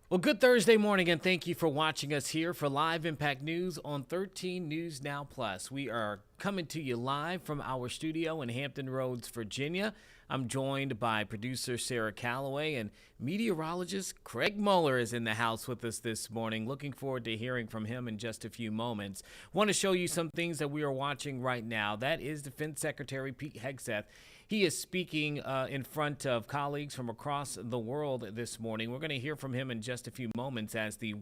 Well, good Thursday morning, and thank you for watching us here for Live Impact News on 13 News Now Plus. We are coming to you live from our studio in Hampton Roads, Virginia. I'm joined by producer Sarah Calloway and meteorologist Craig Muller is in the house with us this morning. Looking forward to hearing from him in just a few moments. Want to show you some things that we are watching right now. That is Defense Secretary Pete Hegseth. He is speaking in front of colleagues from across the world this morning. We're going to hear from him in just a few moments as the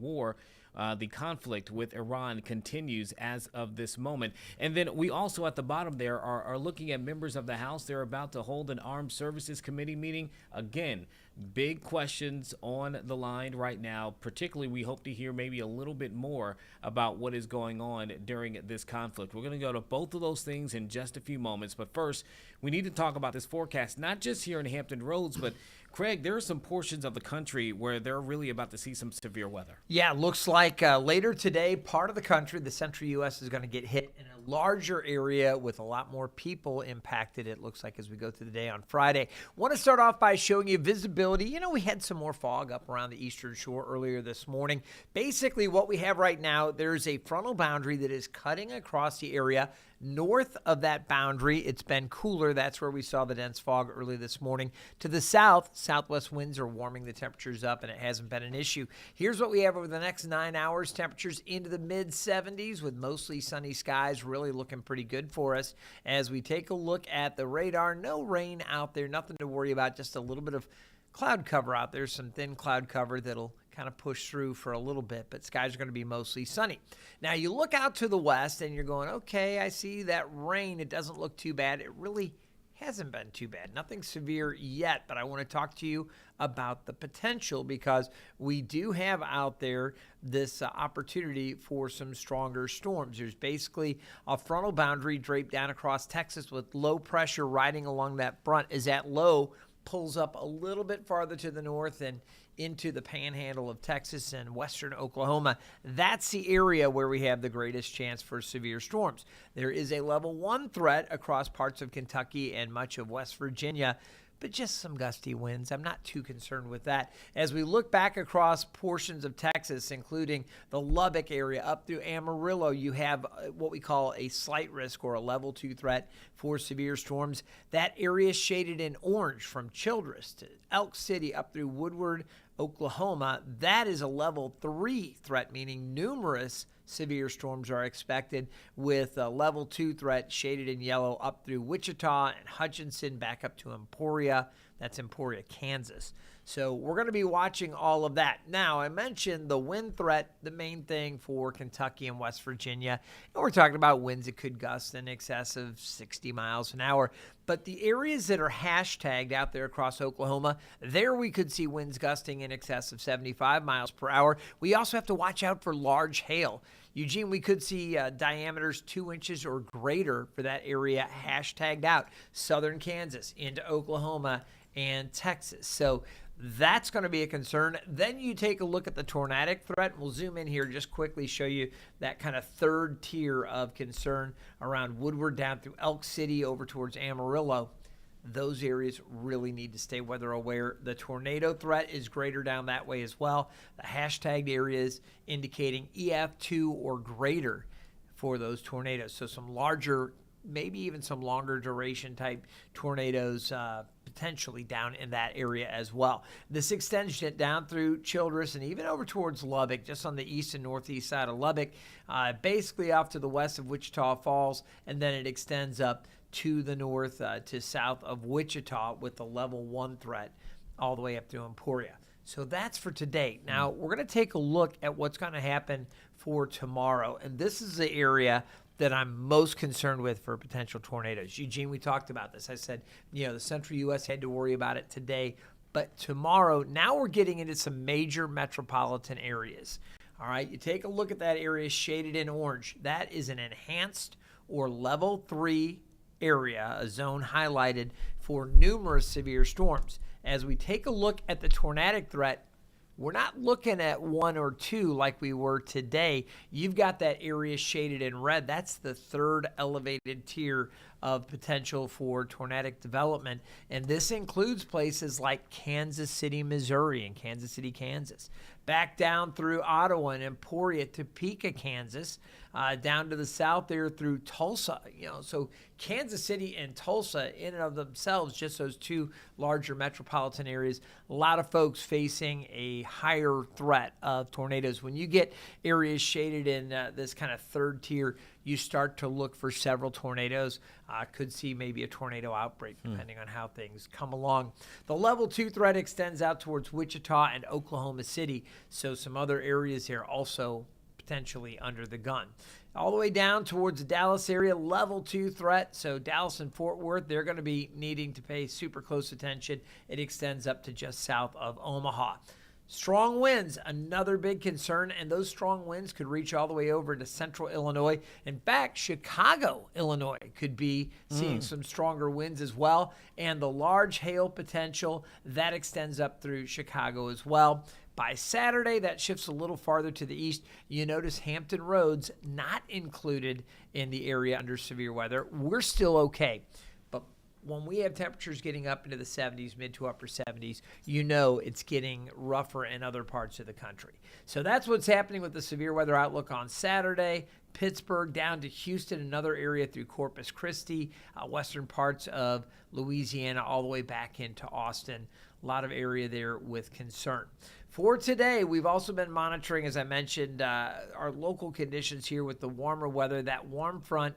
conflict with Iran continues as of this moment. And then we also at the bottom there are looking at members of the House. They're about to hold an Armed Services Committee meeting. Again, big questions on the line right now. Particularly, we hope to hear maybe a little bit more about what is going on during this conflict. We're going to go to both of those things in just a few moments. But first, we need to talk about this forecast, not just here in Hampton Roads, but Craig, there are some portions of the country where they're really about to see some severe weather. Yeah, looks like later today, part of the country, the central U.S., is going to get hit in a larger area with a lot more people impacted, it looks like, as we go through the day on Friday. Want to start off by showing you visibility. You know, we had some more fog up around the eastern shore earlier this morning. Basically, what we have right now, there's a frontal boundary that is cutting across the area. North of that boundary, it's been cooler. That's where we saw the dense fog early this morning. To the south, southwest winds are warming the temperatures up, and it hasn't been an issue. Here's what we have over the next 9 hours. Temperatures into the mid-70s with mostly sunny skies, really looking pretty good for us. As we take a look at the radar, no rain out there, nothing to worry about, just a little bit of cloud cover out there, some thin cloud cover that'll kind of push through for a little bit, but skies are going to be mostly sunny. Now, you look out to the west and you're going, okay, I see that rain. It doesn't look too bad. It really hasn't been too bad. Nothing severe yet, but I want to talk to you about the potential because we do have out there this opportunity for some stronger storms. There's basically a frontal boundary draped down across Texas with low pressure riding along that front. As that low pulls up a little bit farther to the north and into the panhandle of Texas and western Oklahoma, that's the area where we have the greatest chance for severe storms. There is a level 1 threat across parts of Kentucky and much of West Virginia, but just some gusty winds. I'm not too concerned with that. As we look back across portions of Texas, including the Lubbock area up through Amarillo, you have what we call a slight risk or a level 2 threat for severe storms. That area is shaded in orange from Childress to Elk City up through Woodward, Oklahoma. That is a level 3 threat, meaning numerous severe storms are expected, with a level 2 threat shaded in yellow up through Wichita and Hutchinson back up to Emporia. That's Emporia, Kansas. So we're going to be watching all of that. Now, I mentioned the wind threat, the main thing for Kentucky and West Virginia. And we're talking about winds that could gust in excess of 60 miles an hour. But the areas that are hashtagged out there across Oklahoma, there we could see winds gusting in excess of 75 miles per hour. We also have to watch out for large hail. Eugene, we could see diameters 2 inches or greater for that area hashtagged out. Southern Kansas into Oklahoma and Texas. So that's going to be a concern. Then you take a look at the tornadic threat. We'll zoom in here, just quickly show you that kind of third tier of concern around Woodward down through Elk City over towards Amarillo. Those areas really need to stay weather aware. The tornado threat is greater down that way as well. The hashtagged areas indicating EF2 or greater for those tornadoes. So some larger, maybe even some longer duration type tornadoes potentially down in that area as well. This extends it down through Childress and even over towards Lubbock, just on the east and northeast side of Lubbock, basically off to the west of Wichita Falls, and then it extends up to the north to south of Wichita with the level 1 threat all the way up through Emporia. So that's for today. Now, we're going to take a look at what's going to happen for tomorrow. And this is the area that I'm most concerned with for potential tornadoes. Eugene, we talked about this. I said, the central U.S. had to worry about it today. But tomorrow, now we're getting into some major metropolitan areas. All right, you take a look at that area shaded in orange. That is an enhanced or level 3 area, a zone highlighted for numerous severe storms. As we take a look at the tornadic threat, we're not looking at 1 or 2 like we were today. You've got that area shaded in red. That's the third elevated tier of potential for tornadic development. And this includes places like Kansas City, Missouri, and Kansas City, Kansas. Back down through Ottawa and Emporia, Topeka, Kansas, down to the south there through Tulsa. So Kansas City and Tulsa in and of themselves, just those two larger metropolitan areas, a lot of folks facing a higher threat of tornadoes. When you get areas shaded in this kind of third tier, you start to look for several tornadoes. Could see maybe a tornado outbreak depending on how things come along. The level 2 threat extends out towards Wichita and Oklahoma City, so some other areas here also potentially under the gun. All the way down towards the Dallas area, level 2 threat. So Dallas and Fort Worth, they're going to be needing to pay super close attention. It extends up to just south of Omaha. Strong winds, another big concern, and those strong winds could reach all the way over to central Illinois. In fact, Chicago, Illinois could be seeing some stronger winds as well, and the large hail potential, that extends up through Chicago as well. By Saturday, that shifts a little farther to the east. You notice Hampton Roads not included in the area under severe weather. We're still okay. But when we have temperatures getting up into the 70s, mid to upper 70s, it's getting rougher in other parts of the country. So that's what's happening with the severe weather outlook on Saturday. Pittsburgh down to Houston, another area through Corpus Christi, western parts of Louisiana, all the way back into Austin. A lot of area there with concern. For today, we've also been monitoring, as I mentioned, our local conditions here with the warmer weather. That warm front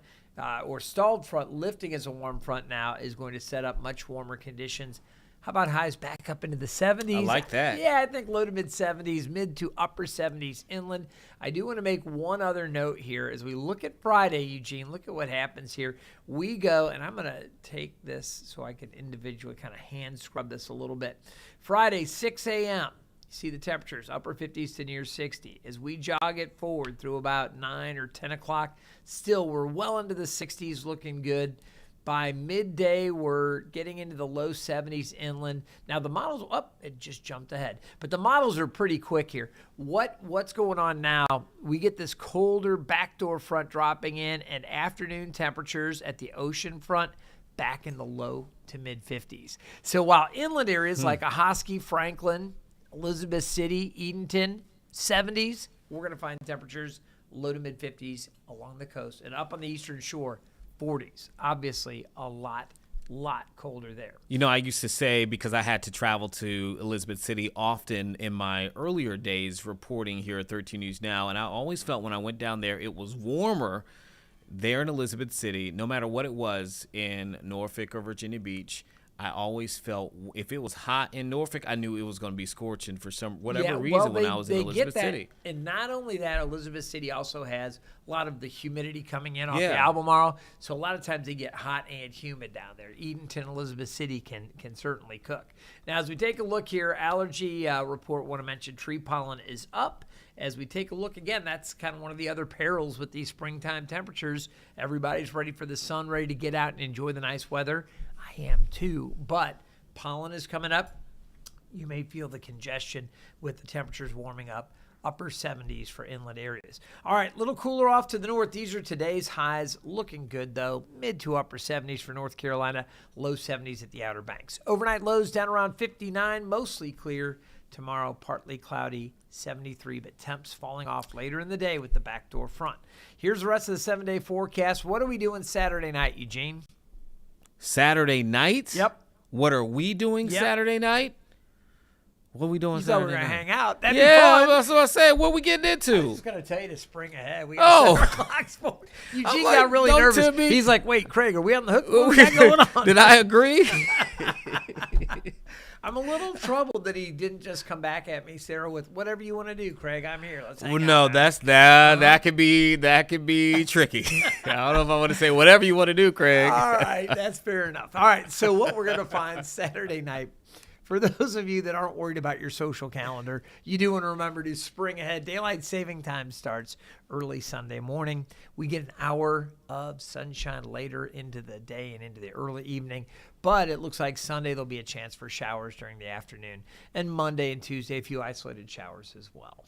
or stalled front lifting as a warm front now is going to set up much warmer conditions. How about highs back up into the 70s? I like that. Yeah, I think low to mid 70s, mid to upper 70s inland. I do want to make one other note here. As we look at Friday, Eugene, look at what happens here. We go, and I'm going to take this so I can individually kind of hand scrub this a little bit. Friday, 6 a.m. See the temperatures, upper 50s to near 60. As we jog it forward through about 9 or 10 o'clock, still we're well into the 60s, looking good. By midday, we're getting into the low 70s inland. Now the models, it just jumped ahead. But the models are pretty quick here. What's going on now? We get this colder backdoor front dropping in, and afternoon temperatures at the ocean front back in the low to mid 50s. So while inland areas like Ahoskie, Franklin, Elizabeth City, Edenton, 70s, we're going to find temperatures low to mid 50s along the coast, and up on the eastern shore, 40s. Obviously, a lot colder there. I used to say, because I had to travel to Elizabeth City often in my earlier days reporting here at 13 News Now, and I always felt when I went down there, it was warmer there in Elizabeth City, no matter what it was in Norfolk or Virginia Beach. I always felt if it was hot in Norfolk, I knew it was going to be scorching for whatever reason when I was in Elizabeth City. And not only that, Elizabeth City also has a lot of the humidity coming in off the Albemarle. So a lot of times they get hot and humid down there. Edenton, Elizabeth City can certainly cook. Now, as we take a look here, allergy report, want to mention tree pollen is up. As we take a look again, that's kind of one of the other perils with these springtime temperatures. Everybody's ready for the sun, ready to get out and enjoy the nice weather. I am too, but pollen is coming up. You may feel the congestion with the temperatures warming up. Upper 70s for inland areas. All right, little cooler off to the north. These are today's highs. Looking good, though. Mid to upper 70s for North Carolina. Low 70s at the Outer Banks. Overnight lows down around 59. Mostly clear. Tomorrow, partly cloudy, 73, but temps falling off later in the day with the backdoor front. Here's the rest of the 7-day forecast. What are we doing Saturday night, Eugene? Saturday night? Yep. What are we doing Saturday night? What are we doing Saturday night? We're going to hang out. That'd be fun. That's what I said. What are we getting into? I was just going to tell you to spring ahead. We got 7 o'clock sport. Eugene got really nervous. He's like, wait, Craig, are we on the hook? What we got going on? Did I agree? I'm a little troubled that he didn't just come back at me, Sarah, with whatever you want to do, Craig. I'm here. Let's hang out. No, that could be tricky. I don't know if I want to say whatever you want to do, Craig. All right, that's fair enough. All right, so what we're going to find Saturday night, for those of you that aren't worried about your social calendar, you do want to remember to spring ahead. Daylight saving time starts early Sunday morning. We get an hour of sunshine later into the day and into the early evening. But it looks like Sunday there'll be a chance for showers during the afternoon. And Monday and Tuesday, a few isolated showers as well.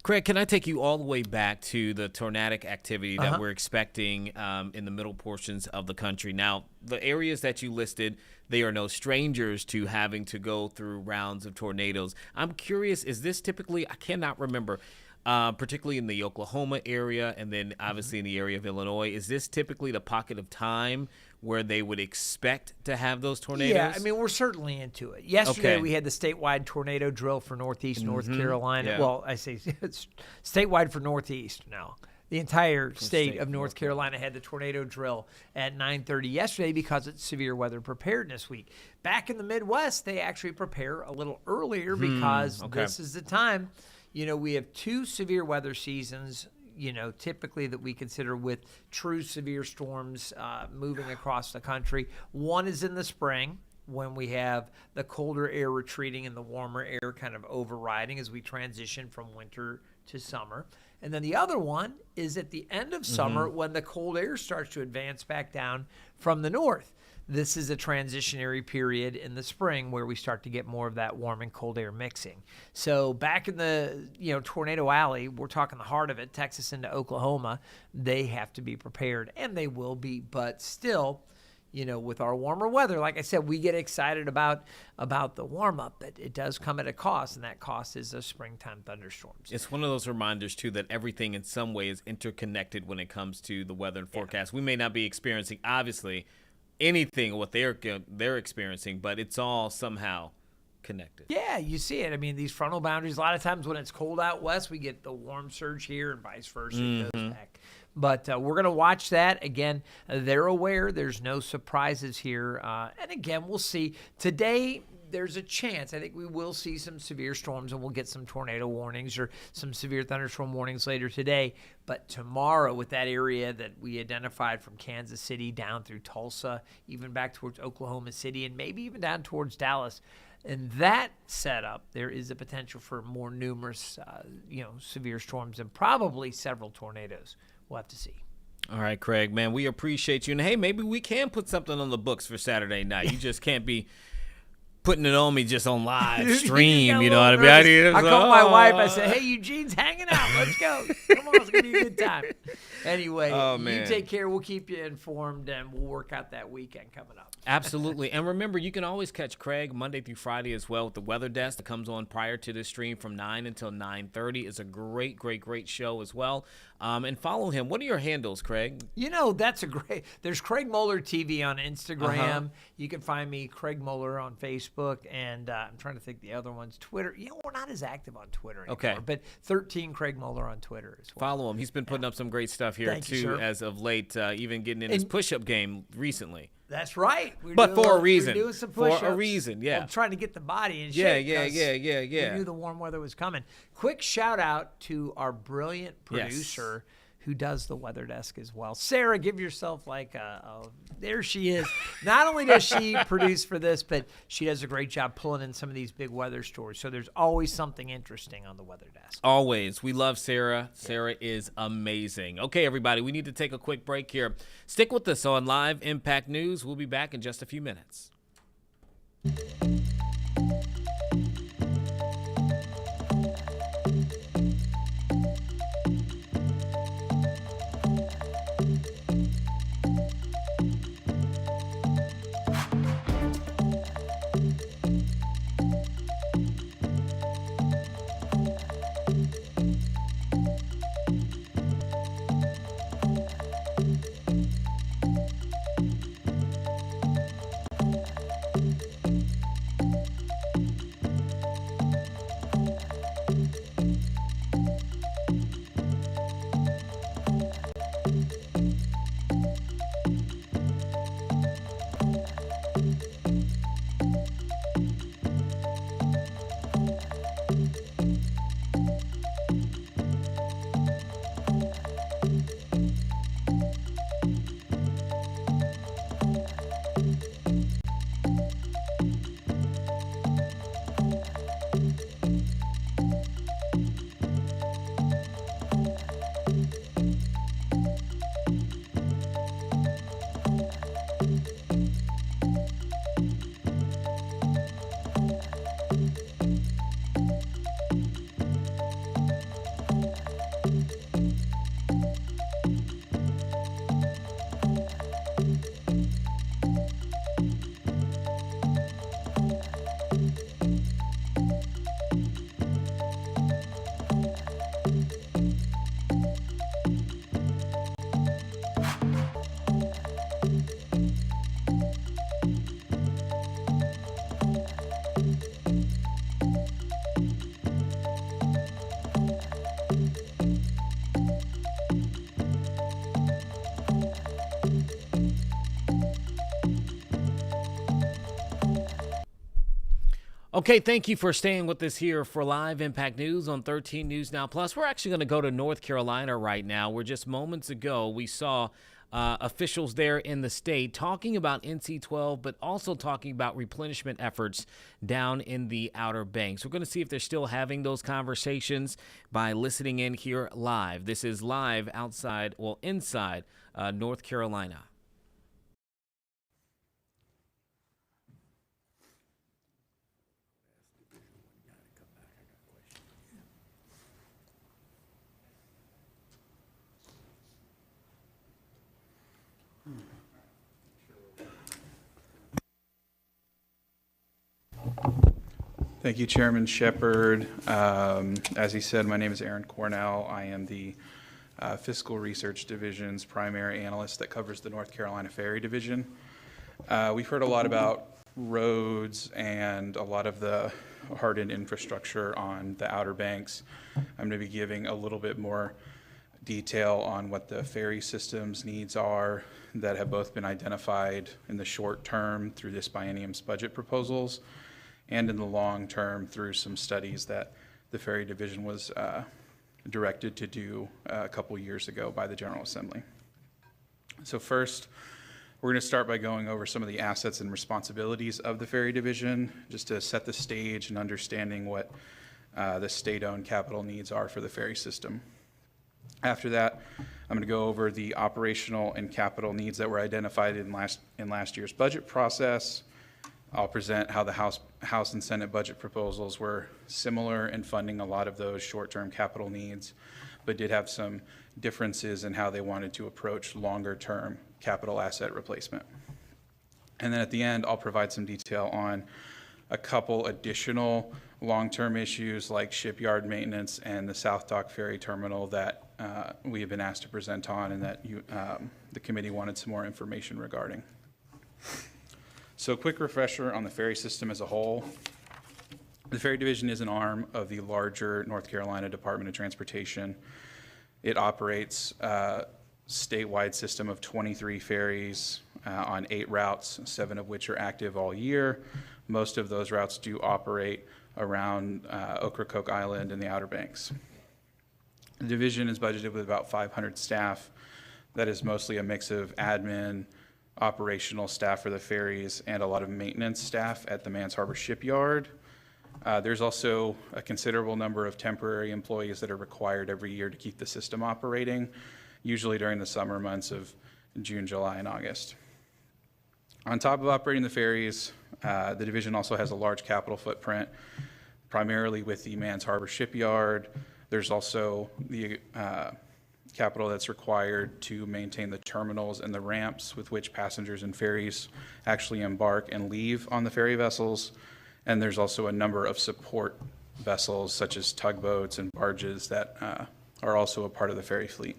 Craig, can I take you all the way back to the tornadic activity that we're expecting in the middle portions of the country? Now, the areas that you listed, they are no strangers to having to go through rounds of tornadoes. I'm curious, is this typically, I cannot remember, particularly in the Oklahoma area and then obviously in the area of Illinois, is this typically the pocket of time where they would expect to have those tornadoes? Yeah, I mean, we're certainly into it. Yesterday, we had the statewide tornado drill for Northeast North Carolina. Yeah. Well, I say it's statewide for Northeast now. The entire state of North Carolina had the tornado drill at 9:30 yesterday because it's severe weather preparedness week. Back in the Midwest, they actually prepare a little earlier because this is the time. You know, we have 2 severe weather seasons, you know, typically that we consider with true severe storms moving across the country. One is in the spring when we have the colder air retreating and the warmer air kind of overriding as we transition from winter to summer. And then the other one is at the end of summer when the cold air starts to advance back down from the north. This is a transitionary period in the spring where we start to get more of that warm and cold air mixing. So back in the, you know, Tornado Alley, we're talking the heart of it, Texas into Oklahoma, they have to be prepared, and they will be. But still, you know, with our warmer weather, like I said, we get excited about the warm-up, but it does come at a cost, and that cost is the springtime thunderstorms. It's one of those reminders, too, that everything in some way is interconnected when it comes to the weather and forecast. We may not be experiencing, obviously, anything what they're experiencing, but it's all somehow connected. Yeah, you see it. I mean, these frontal boundaries, a lot of times when it's cold out west, we get the warm surge here and vice versa. It goes back. But we're going to watch that. Again, they're aware. There's no surprises here. And again, we'll see. Today, there's a chance. I think we will see some severe storms, and we'll get some tornado warnings or some severe thunderstorm warnings later today. But tomorrow, with that area that we identified from Kansas City down through Tulsa, even back towards Oklahoma City, and maybe even down towards Dallas, in that setup, there is a potential for more numerous, severe storms and probably several tornadoes. We'll have to see. All right, Craig, man, we appreciate you. And, hey, maybe we can put something on the books for Saturday night. You just can't be putting it on me just on live stream, you know what I mean? I called my wife. I said, hey, Eugene's hanging out. Let's go. Come on, it's going to be a good time. Anyway, you take care. We'll keep you informed, and we'll work out that weekend coming up. Absolutely. And remember, you can always catch Craig Monday through Friday as well with the Weather Desk that comes on prior to this stream from 9 until 9:30. It's a great, great, great show as well. And follow him. What are your handles, Craig? You know, that's a great – there's Craig Moeller TV on Instagram. You can find me, Craig Moeller, on Facebook. And I'm trying to think the other ones. Twitter. You know, we're not as active on Twitter anymore. Okay. But 13 Craig Moeller on Twitter as well. Follow him. He's been putting up some great stuff here, too, as of late, even getting in his push-up game recently. That's right. But for a reason. We're doing some push-ups. For a reason, yeah. I'm trying to get the body in shape. Yeah. We knew the warm weather was coming. Quick shout-out to our brilliant producer who does the Weather Desk as well. Sarah, give yourself like there she is. Not only does she produce for this, but she does a great job pulling in some of these big weather stories. So there's always something interesting on the Weather Desk. Always. We love Sarah. Sarah is amazing. Okay, everybody, we need to take a quick break here. Stick with us on Live Impact News. We'll be back in just a few minutes. Okay, thank you for staying with us here for Live Impact News on 13 News Now Plus. We're actually going to go to North Carolina right now, where just moments ago we saw officials there in the state talking about NC-12, but also talking about replenishment efforts down in the Outer Banks. We're going to see if they're still having those conversations by listening in here live. This is live inside North Carolina. Thank you, Chairman Shepard. As he said, my name is Aaron Cornell. I am the Fiscal Research Division's primary analyst that covers the North Carolina Ferry Division. We've heard a lot about roads and a lot of the hardened infrastructure on the Outer Banks. I'm going to be giving a little bit more detail on what the ferry system's needs are that have both been identified in the short term through this biennium's budget proposals, and in the long term through some studies that the Ferry Division was directed to do a couple years ago by the General Assembly. So first, we're going to start by going over some of the assets and responsibilities of the Ferry Division, just to set the stage and understanding what the state-owned capital needs are for the ferry system. After that, I'm going to go over the operational and capital needs that were identified in last year's budget process. I'll present how the House and Senate budget proposals were similar in funding a lot of those short-term capital needs, but did have some differences in how they wanted to approach longer-term capital asset replacement. And then at the end, I'll provide some detail on a couple additional long-term issues like shipyard maintenance and the South Dock Ferry Terminal that we have been asked to present on, and that the committee wanted some more information regarding. So a quick refresher on the ferry system as a whole. The Ferry Division is an arm of the larger North Carolina Department of Transportation. It operates a statewide system of 23 ferries on 8 routes, 7 of which are active all year. Most of those routes do operate around Ocracoke Island and the Outer Banks. The division is budgeted with about 500 staff. That is mostly a mix of admin, operational staff for the ferries, and a lot of maintenance staff at the Mans Harbor Shipyard. There's also a considerable number of temporary employees that are required every year to keep the system operating, usually during the summer months of June, July, and August. On top of operating the ferries, the division also has a large capital footprint, primarily with the Mans Harbor Shipyard. There's also the capital that's required to maintain the terminals and the ramps with which passengers and ferries actually embark and leave on the ferry vessels. And there's also a number of support vessels such as tugboats and barges that are also a part of the ferry fleet.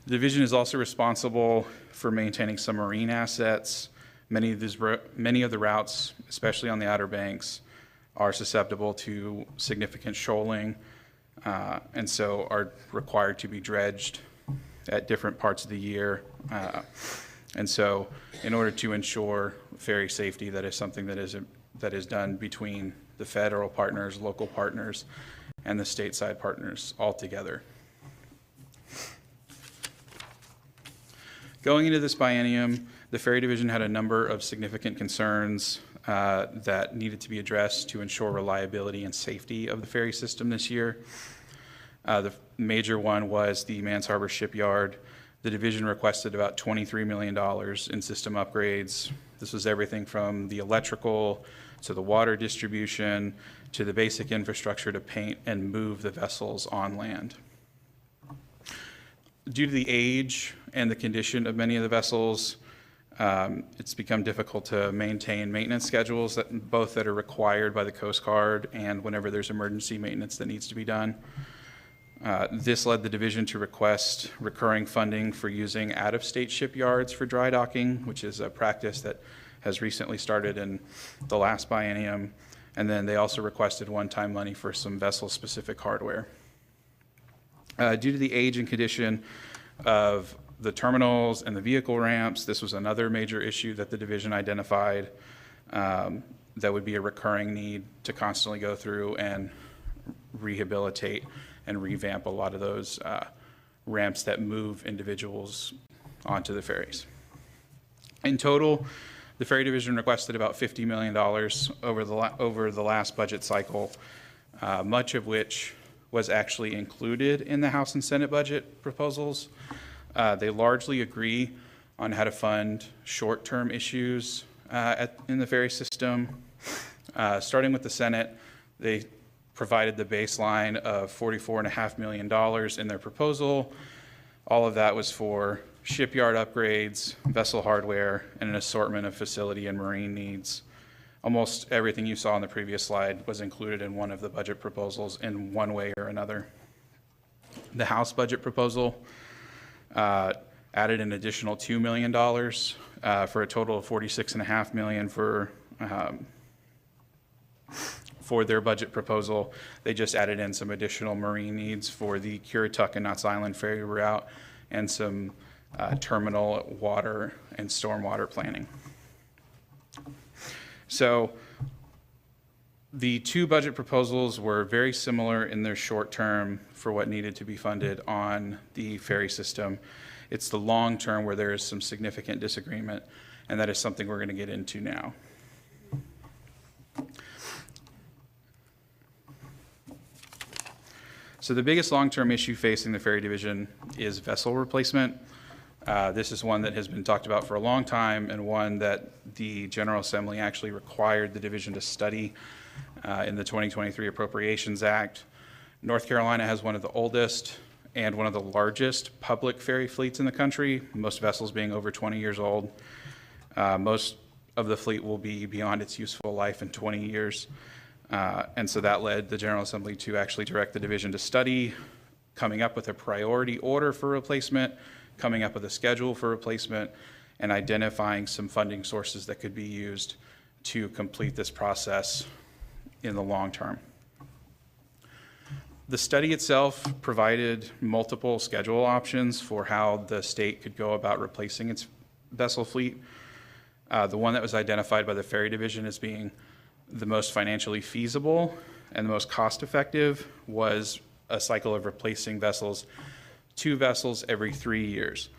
The division is also responsible for maintaining some marine assets. Many of the routes, especially on the Outer Banks, are susceptible to significant shoaling, and so are required to be dredged at different parts of the year. And so in order to ensure ferry safety, that is something that is done between the federal partners, local partners, and the stateside partners all together. Going into this biennium, the Ferry Division had a number of significant concerns that needed to be addressed to ensure reliability and safety of the ferry system this year. The major one was the Mans Harbor Shipyard. The division requested about $23 million in system upgrades. This was everything from the electrical to the water distribution to the basic infrastructure to paint and move the vessels on land. Due to the age and the condition of many of the vessels, it's become difficult to maintain maintenance schedules that are required by the Coast Guard and whenever there's emergency maintenance that needs to be done. This led the division to request recurring funding for using out-of-state shipyards for dry docking, which is a practice that has recently started in the last biennium. And then they also requested one-time money for some vessel-specific hardware. Due to the age and condition of the terminals and the vehicle ramps, this was another major issue that the division identified. that would be a recurring need to constantly go through and rehabilitate and revamp a lot of those ramps that move individuals onto the ferries. In total, the Ferry Division requested about $50 million over the last budget cycle, much of which was actually included in the House and Senate budget proposals. They largely agree on how to fund short-term issues in the ferry system. Starting with the Senate, they provided the baseline of $44.5 million in their proposal. All of that was for shipyard upgrades, vessel hardware, and an assortment of facility and marine needs. Almost everything you saw on the previous slide was included in one of the budget proposals in one way or another. The House budget proposal added an additional $2 million for a total of $46.5 million for their budget proposal. They just added in some additional marine needs for the Currituck and Knott's Island ferry route and some terminal water and stormwater planning. So the two budget proposals were very similar in their short term for what needed to be funded on the ferry system. It's the long term where there is some significant disagreement, and that is something we're going to get into now. So the biggest long-term issue facing the Ferry Division is vessel replacement. This is one that has been talked about for a long time, and one that the General Assembly actually required the division to study in the 2023 Appropriations Act. North Carolina has one of the oldest and one of the largest public ferry fleets in the country, most vessels being over 20 years old. Most of the fleet will be beyond its useful life in 20 years. And so that led the General Assembly to actually direct the division to study, coming up with a priority order for replacement, coming up with a schedule for replacement, and identifying some funding sources that could be used to complete this process in the long term. The study itself provided multiple schedule options for how the state could go about replacing its vessel fleet. The one that was identified by the Ferry Division as being the most financially feasible and the most cost-effective was a cycle of replacing vessels, 2 vessels every 3 years,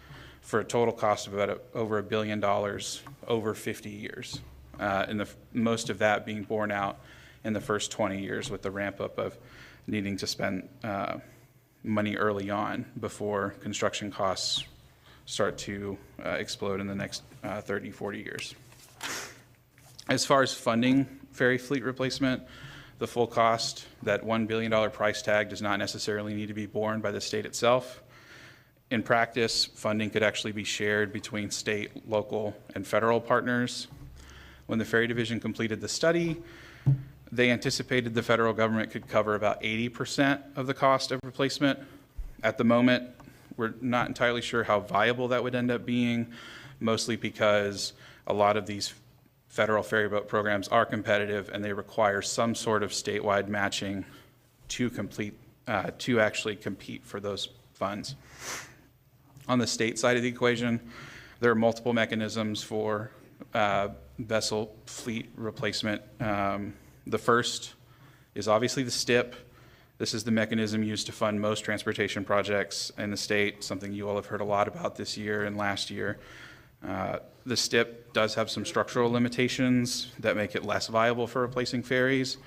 for a total cost of about over $1 billion over 50 years, and most of that being borne out in the first 20 years with the ramp-up of needing to spend money early on before construction costs start to explode in the next 30, 40 years. As far as funding ferry fleet replacement, the full cost, that $1 billion price tag, does not necessarily need to be borne by the state itself. In practice, funding could actually be shared between state, local, and federal partners. When the Ferry Division completed the study, they anticipated the federal government could cover about 80% of the cost of replacement. At the moment, we're not entirely sure how viable that would end up being, mostly because a lot of these federal ferry boat programs are competitive and they require some sort of statewide matching to actually compete for those funds. On the state side of the equation, there are multiple mechanisms for vessel fleet replacement. The first is obviously the STIP. This is the mechanism used to fund most transportation projects in the state, something you all have heard a lot about this year and last year. The STIP does have some structural limitations that make it less viable for replacing ferries,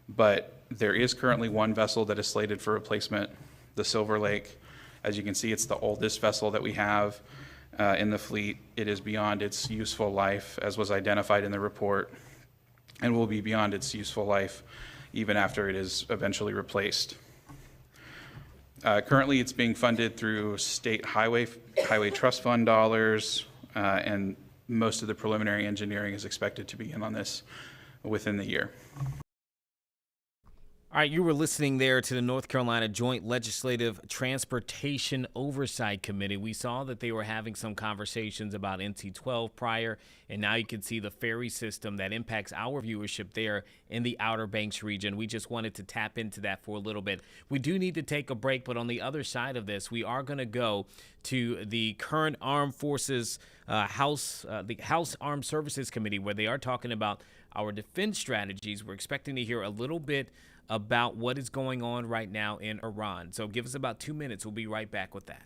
but there is currently one vessel that is slated for replacement, the Silver Lake. As you can see, it's the oldest vessel that we have in the fleet. It is beyond its useful life, as was identified in the report, and will be beyond its useful life even after it is eventually replaced. Currently, it's being funded through state highway trust fund dollars, and most of the preliminary engineering is expected to begin on this within the year. All right, you were listening there to the North Carolina Joint Legislative Transportation Oversight Committee. We saw that they were having some conversations about NC-12 prior, and now you can see the ferry system that impacts our viewership there in the Outer Banks region. We just wanted to tap into that for a little bit. We do need to take a break, but on the other side of this, we are going to go to the current Armed Forces the House Armed Services Committee, where they are talking about our defense strategies. We're expecting to hear a little bit about what is going on right now in Iran. So give us about 2 minutes. We'll be right back with that.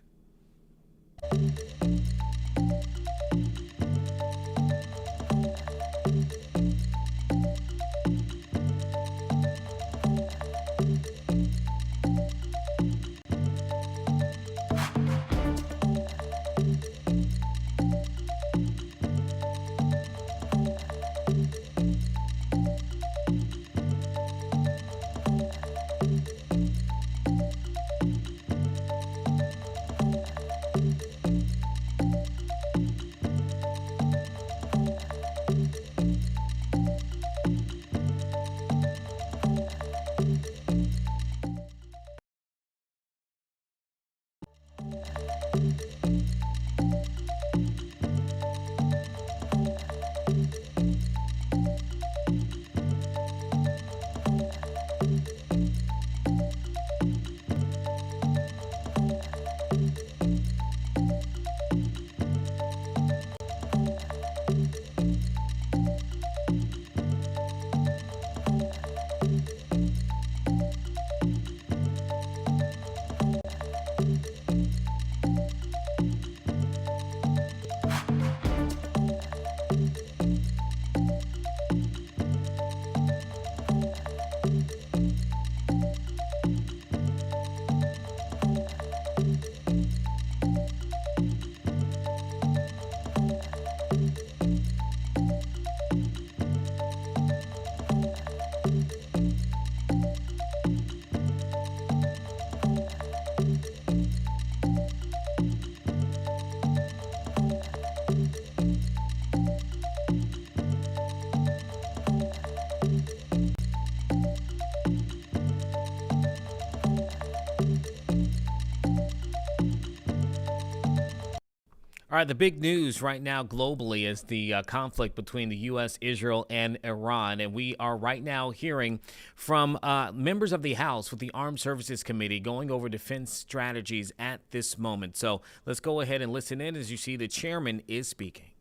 All right, the big news right now globally is the conflict between the U.S., Israel, and Iran. And we are right now hearing from members of the House with the Armed Services Committee going over defense strategies at this moment. So let's go ahead and listen in. As you see, the chairman is speaking.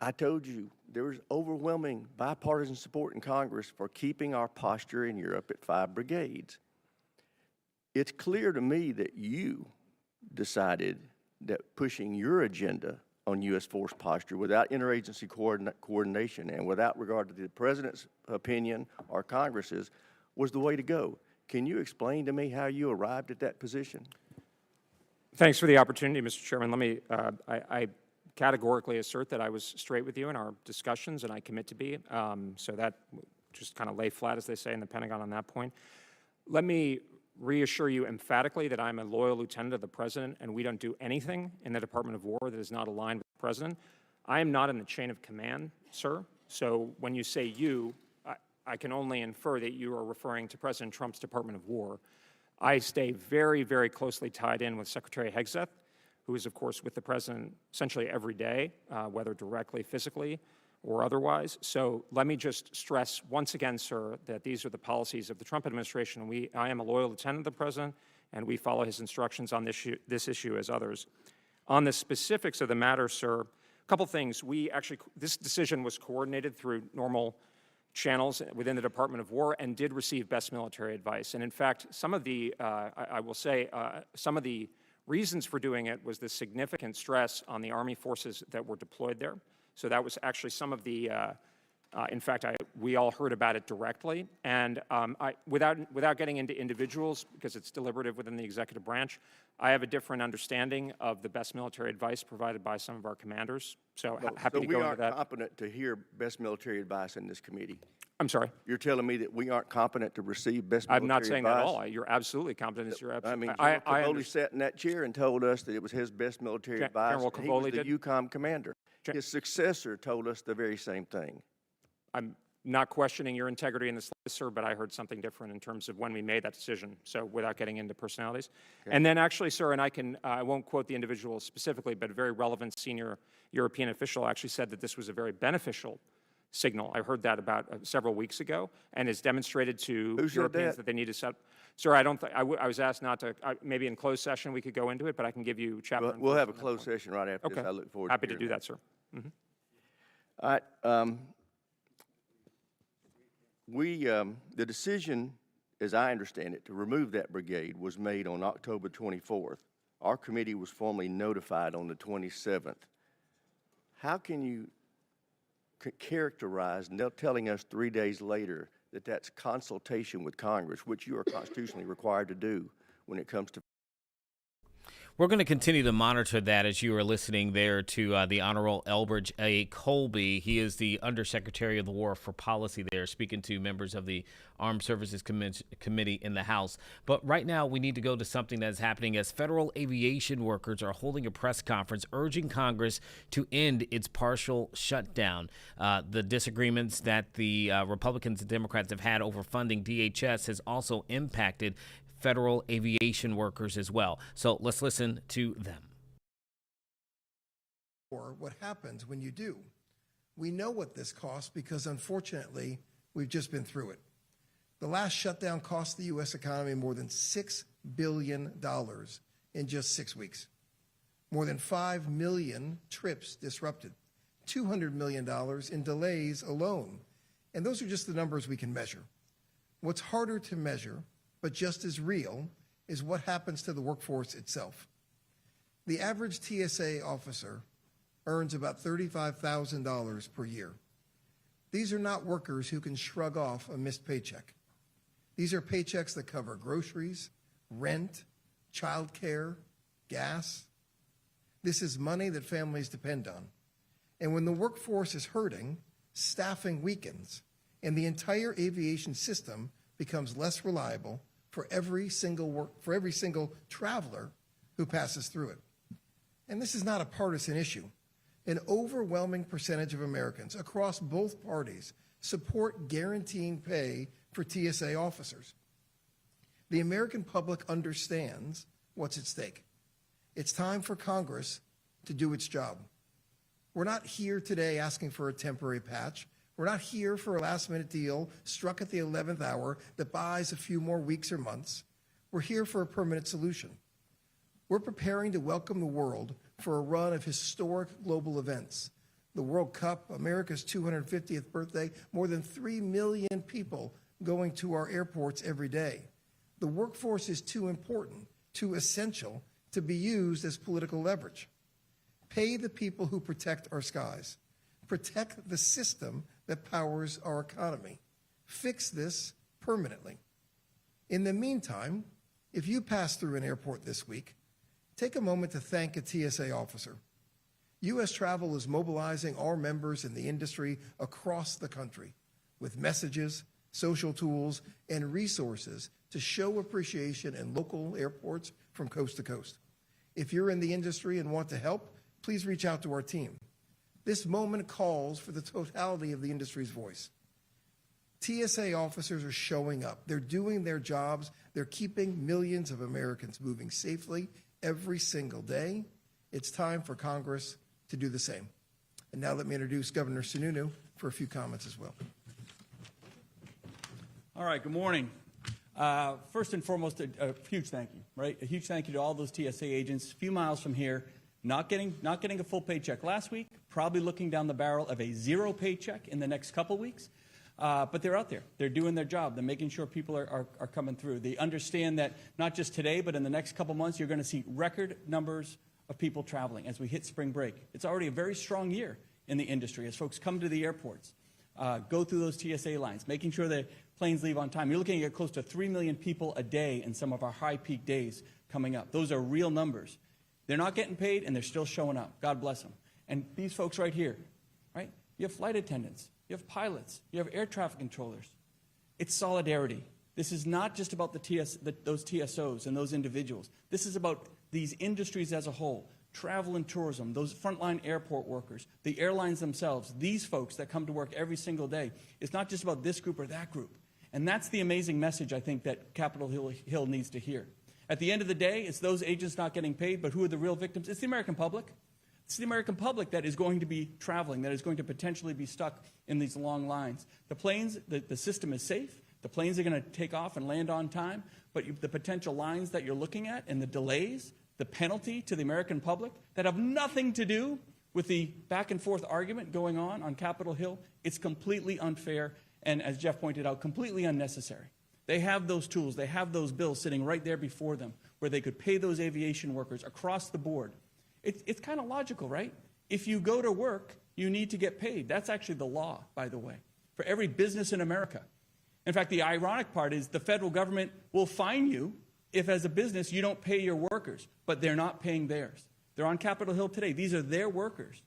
I told you there was overwhelming bipartisan support in Congress for keeping our posture in Europe at 5 brigades. It's clear to me that you decided that pushing your agenda on U.S. force posture without interagency coordination and without regard to the President's opinion or Congress's was the way to go. Can you explain to me how you arrived at that position? Thanks for the opportunity, Mr. Chairman. Let me, I categorically assert that I was straight with you in our discussions, and I commit to be. So that just kind of lay flat, as they say in the Pentagon on that point. Let me reassure you emphatically that I'm a loyal lieutenant of the President, and we don't do anything in the Department of War that is not aligned with the President. I am not in the chain of command, sir. So when you say you, I can only infer that you are referring to President Trump's Department of War. I stay very, very closely tied in with Secretary Hegseth, who is, of course, with the President essentially every day, whether directly, physically, or otherwise. So let me just stress once again, sir, that these are the policies of the Trump administration. I am a loyal lieutenant of the President, and we follow his instructions on this issue as others. On the specifics of the matter, sir, a couple things. This decision was coordinated through normal channels within the Department of War and did receive best military advice. And in fact, some of the, I will say, some of the reasons for doing it was the significant stress on the Army forces that were deployed there. So that was actually some of the, in fact, we all heard about it directly. And without getting into individuals, because it's deliberative within the executive branch, I have a different understanding of the best military advice provided by some of our commanders. So happy to go into that. So we aren't competent to hear best military advice in this committee? I'm sorry? You're telling me that we aren't competent to receive best military advice? I'm not saying that at all. You're absolutely competent. I mean, General Cavoli sat in that chair and told us that it was his best military advice. General Cavoli did. He was the EUCOM commander. His successor told us the very same thing. I'm not questioning your integrity in this, sir, but I heard something different in terms of when we made that decision, so without getting into personalities. Okay. And then actually, sir, and I won't quote the individual specifically, but a very relevant senior European official actually said that this was a very beneficial signal. I heard that about several weeks ago, and has demonstrated to Europeans that they need to set. Sir, I was asked not to. Maybe in closed session we could go into it, but I can give you chapter. We'll have a closed session right after this. I look forward. Happy to do that, sir. All right. The decision, as I understand it, to remove that brigade was made on October 24th. Our committee was formally notified on the 27th. How can you characterize telling us 3 days later that that's consultation with Congress, which you are constitutionally required to do when it comes to? We're going to continue to monitor that as you are listening there to the Honorable Elbridge A. Colby. He is the Undersecretary of the War for Policy there, speaking to members of the Armed Services Committee in the House. But right now, we need to go to something that's happening as federal aviation workers are holding a press conference urging Congress to end its partial shutdown. The disagreements that the Republicans and Democrats have had over funding DHS has also impacted federal aviation workers as well. So let's listen to them. Or what happens when you do. We know what this costs because, unfortunately, we've just been through it. The last shutdown cost the U.S. economy more than $6 billion in just 6 weeks. More than 5 million trips disrupted, $200 million in delays alone. And those are just the numbers we can measure. What's harder to measure, but just as real, is what happens to the workforce itself. The average TSA officer earns about $35,000 per year. These are not workers who can shrug off a missed paycheck. These are paychecks that cover groceries, rent, childcare, gas. This is money that families depend on. And when the workforce is hurting, staffing weakens, and the entire aviation system becomes less reliable for every single traveler who passes through it. And this is not a partisan issue. An overwhelming percentage of Americans across both parties support guaranteeing pay for TSA officers. The American public understands what's at stake. It's time for Congress to do its job. We're not here today asking for a temporary patch. We're not here for a last-minute deal struck at the 11th hour that buys a few more weeks or months. We're here for a permanent solution. We're preparing to welcome the world for a run of historic global events. The World Cup, America's 250th birthday, more than 3 million people going to our airports every day. The workforce is too important, too essential to be used as political leverage. Pay the people who protect our skies. Protect the system that powers our economy. Fix this permanently. In the meantime, if you pass through an airport this week, take a moment to thank a TSA officer. U.S. Travel is mobilizing our members in the industry across the country with messages, social tools, and resources to show appreciation in local airports from coast to coast. If you're in the industry and want to help, please reach out to our team. This moment calls for the totality of the industry's voice. TSA officers are showing up. They're doing their jobs. They're keeping millions of Americans moving safely every single day. It's time for Congress to do the same. And now let me introduce Governor Sununu for a few comments as well. All right, good morning. First and foremost, a huge thank you, right? A huge thank you to all those TSA agents a few miles from here, not getting a full paycheck last week, probably looking down the barrel of a zero paycheck in the next couple weeks. But they're out there. They're doing their job. They're making sure people are coming through. They understand that not just today, but in the next couple months, you're going to see record numbers of people traveling as we hit spring break. It's already a very strong year in the industry as folks come to the airports, go through those TSA lines, making sure that planes leave on time. You're looking at close to 3 million people a day in some of our high peak days coming up. Those are real numbers. They're not getting paid, and they're still showing up. God bless them. And these folks right here, right? You have flight attendants. You have pilots. You have air traffic controllers. It's solidarity. This is not just about those TSOs and those individuals. This is about these industries as a whole. Travel and tourism, those frontline airport workers, the airlines themselves, these folks that come to work every single day. It's not just about this group or that group. And that's the amazing message, I think, that Capitol Hill needs to hear. At the end of the day, it's those agents not getting paid, but who are the real victims? It's the American public. It's the American public that is going to be traveling, that is going to potentially be stuck in these long lines. The planes, the system is safe. The planes are going to take off and land on time, but the potential lines that you're looking at and the delays, the penalty to the American public that have nothing to do with the back and forth argument going on Capitol Hill, it's completely unfair and, as Jeff pointed out, completely unnecessary. They have those tools, they have those bills sitting right there before them where they could pay those aviation workers across the board. It's kind of logical, right? If you go to work, you need to get paid. That's actually the law, by the way, for every business in America. In fact, the ironic part is the federal government will fine you if, as a business, you don't pay your workers, but they're not paying theirs. They're on Capitol Hill today. These are their workers.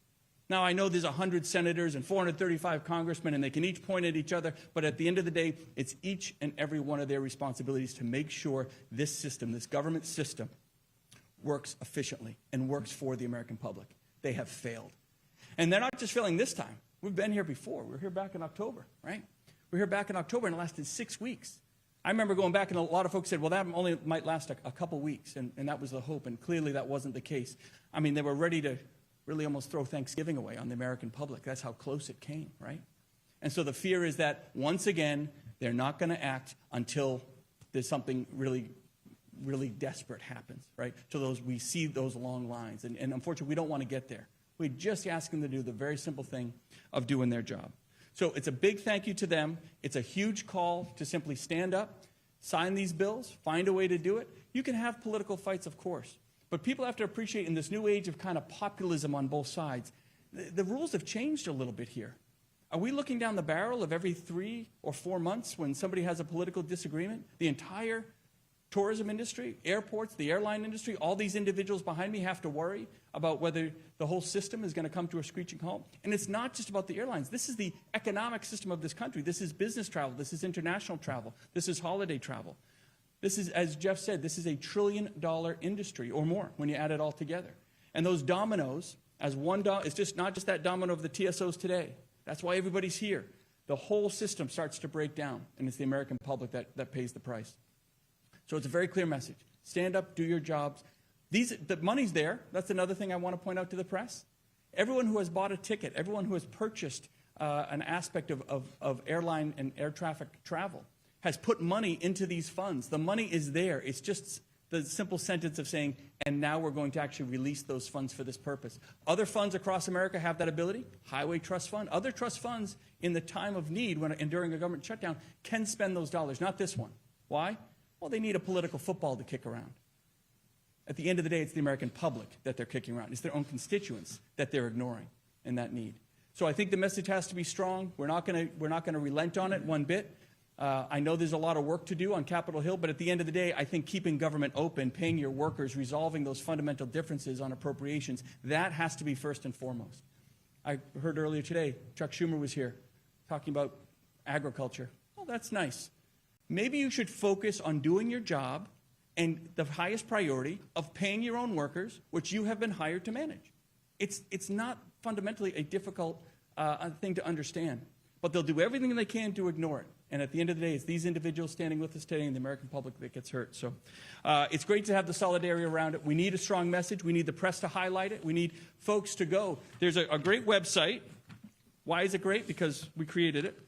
Now, I know there's 100 senators and 435 congressmen, and they can each point at each other, but at the end of the day, it's each and every one of their responsibilities to make sure this system, this government system, works efficiently and works for the American public. They have failed. And they're not just failing this time. We've been here before. We were here back in October, right? We were here back in October, and it lasted 6 weeks. I remember going back, and a lot of folks said, well, that only might last a couple weeks, and that was the hope, and clearly that wasn't the case. I mean, they were ready to really almost throw Thanksgiving away on the American public. That's how close it came, right? And so the fear is that, once again, they're not going to act until there's something really, really desperate happens, right? So we see those long lines, and unfortunately, we don't want to get there. We just ask them to do the very simple thing of doing their job. So it's a big thank you to them. It's a huge call to simply stand up, sign these bills, find a way to do it. You can have political fights, of course. But people have to appreciate, in this new age of kind of populism on both sides, the rules have changed a little bit here. Are we looking down the barrel of every 3 or 4 months when somebody has a political disagreement? The entire tourism industry, airports, the airline industry, all these individuals behind me have to worry about whether the whole system is going to come to a screeching halt. And it's not just about the airlines. This is the economic system of this country. This is business travel. This is international travel. This is holiday travel. This is, as Jeff said, this is a $1 trillion industry or more when you add it all together. And those dominoes, as one it's just not just that domino of the TSOs today. That's why everybody's here. The whole system starts to break down, and it's the American public that pays the price. So it's a very clear message. Stand up, do your jobs. The money's there. That's another thing I want to point out to the press. Everyone who has bought a ticket, everyone who has purchased an aspect of airline and air traffic travel has put money into these funds. The money is there. It's just the simple sentence of saying, and now we're going to actually release those funds for this purpose. Other funds across America have that ability. Highway Trust Fund. Other trust funds in the time of need and during a government shutdown can spend those dollars, not this one. Why? Well, they need a political football to kick around. At the end of the day, it's the American public that they're kicking around. It's their own constituents that they're ignoring in that need. So I think the message has to be strong. We're not going to relent on it one bit. I know there's a lot of work to do on Capitol Hill, but at the end of the day, I think keeping government open, paying your workers, resolving those fundamental differences on appropriations, that has to be first and foremost. I heard earlier today, Chuck Schumer was here talking about agriculture. Oh, that's nice. Maybe you should focus on doing your job and the highest priority of paying your own workers, which you have been hired to manage. It's not fundamentally a difficult thing to understand, but they'll do everything they can to ignore it. And at the end of the day, it's these individuals standing with us today and the American public that gets hurt. So it's great to have the solidarity around it. We need a strong message. We need the press to highlight it. We need folks to go. There's a great website. Why is it great? Because we created it.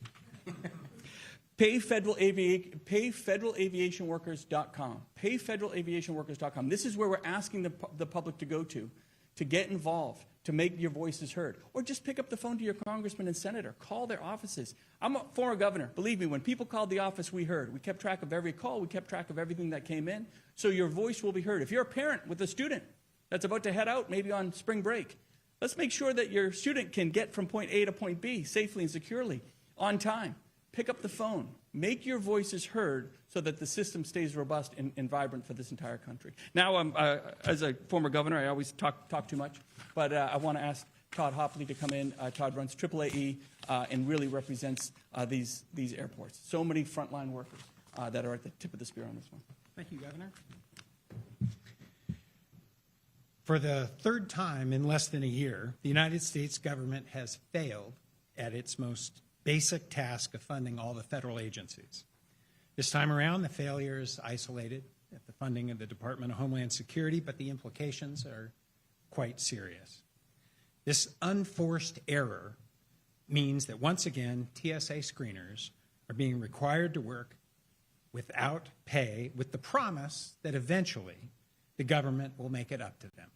payfederalaviationworkers.com. Payfederalaviationworkers.com. This is where we're asking the public to go to get involved, to make your voices heard. Or just pick up the phone to your congressman and senator. Call their offices. I'm a former governor. Believe me, when people called the office, we heard. We kept track of every call. We kept track of everything that came in. So your voice will be heard. If you're a parent with a student that's about to head out, maybe on spring break, let's make sure that your student can get from point A to point B safely and securely on time. Pick up the phone. Make your voices heard so that the system stays robust and vibrant for this entire country. Now, as a former governor, I always talk too much, but I want to ask Todd Hopley to come in. Todd runs AAAE and really represents these airports. So many frontline workers that are at the tip of the spear on this one. Thank you, Governor. For the third time in less than a year, the United States government has failed at its most basic task of funding all the federal agencies. This time around, the failure is isolated at the funding of the Department of Homeland Security, but the implications are quite serious. This unforced error means that once again, TSA screeners are being required to work without pay with the promise that eventually the government will make it up to them.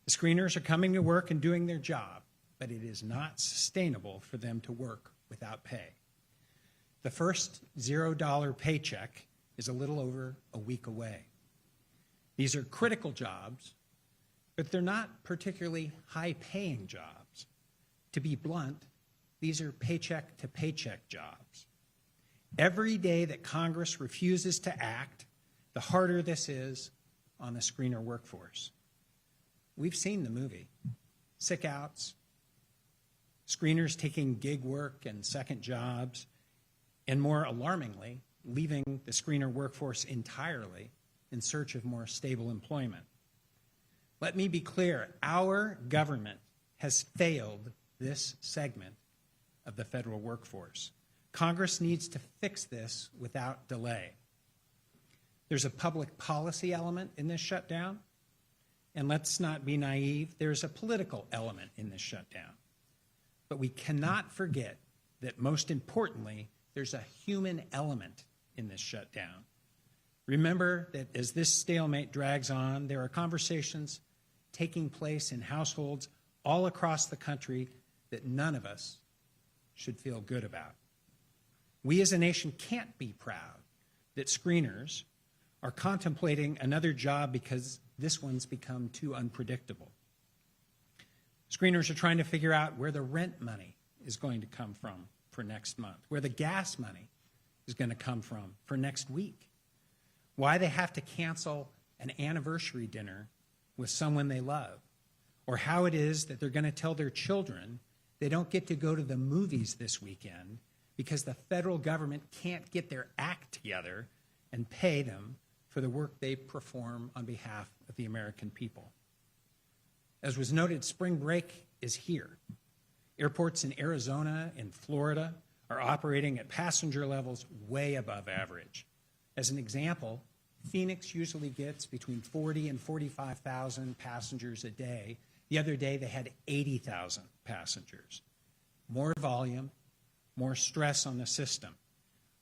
The screeners are coming to work and doing their job, but it is not sustainable for them to work without pay. The first $0 paycheck is a little over a week away. These are critical jobs, but they're not particularly high-paying jobs. To be blunt, these are paycheck-to-paycheck jobs. Every day that Congress refuses to act, the harder this is on the screener workforce. We've seen the movie. Sick outs, screeners taking gig work and second jobs, and more alarmingly, leaving the screener workforce entirely in search of more stable employment. Let me be clear, our government has failed this segment of the federal workforce. Congress needs to fix this without delay. There's a public policy element in this shutdown, and let's not be naive, there's a political element in this shutdown. But we cannot forget that most importantly, there's a human element in this shutdown. Remember that as this stalemate drags on, there are conversations taking place in households all across the country that none of us should feel good about. We as a nation can't be proud that screeners are contemplating another job because this one's become too unpredictable. Screeners are trying to figure out where the rent money is going to come from for next month, where the gas money is going to come from for next week, why they have to cancel an anniversary dinner with someone they love, or how it is that they're going to tell their children they don't get to go to the movies this weekend because the federal government can't get their act together and pay them for the work they perform on behalf of the American people. As was noted, spring break is here. Airports in Arizona and Florida are operating at passenger levels way above average. As an example, Phoenix usually gets between 40 and 45,000 passengers a day. The other day they had 80,000 passengers. More volume, more stress on the system.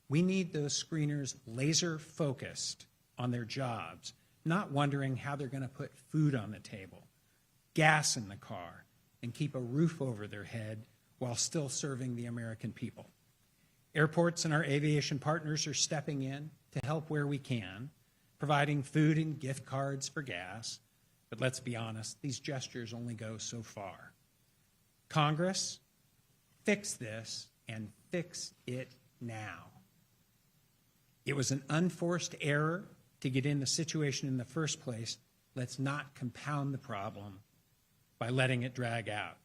We need those screeners laser focused on their jobs, not wondering how they're going to put food on the table, gas in the car, and keep a roof over their head while still serving the American people. Airports and our aviation partners are stepping in to help where we can, providing food and gift cards for gas. But let's be honest, these gestures only go so far. Congress, fix this and fix it now. It was an unforced error to get in the situation in the first place. Let's not compound the problem by letting it drag out.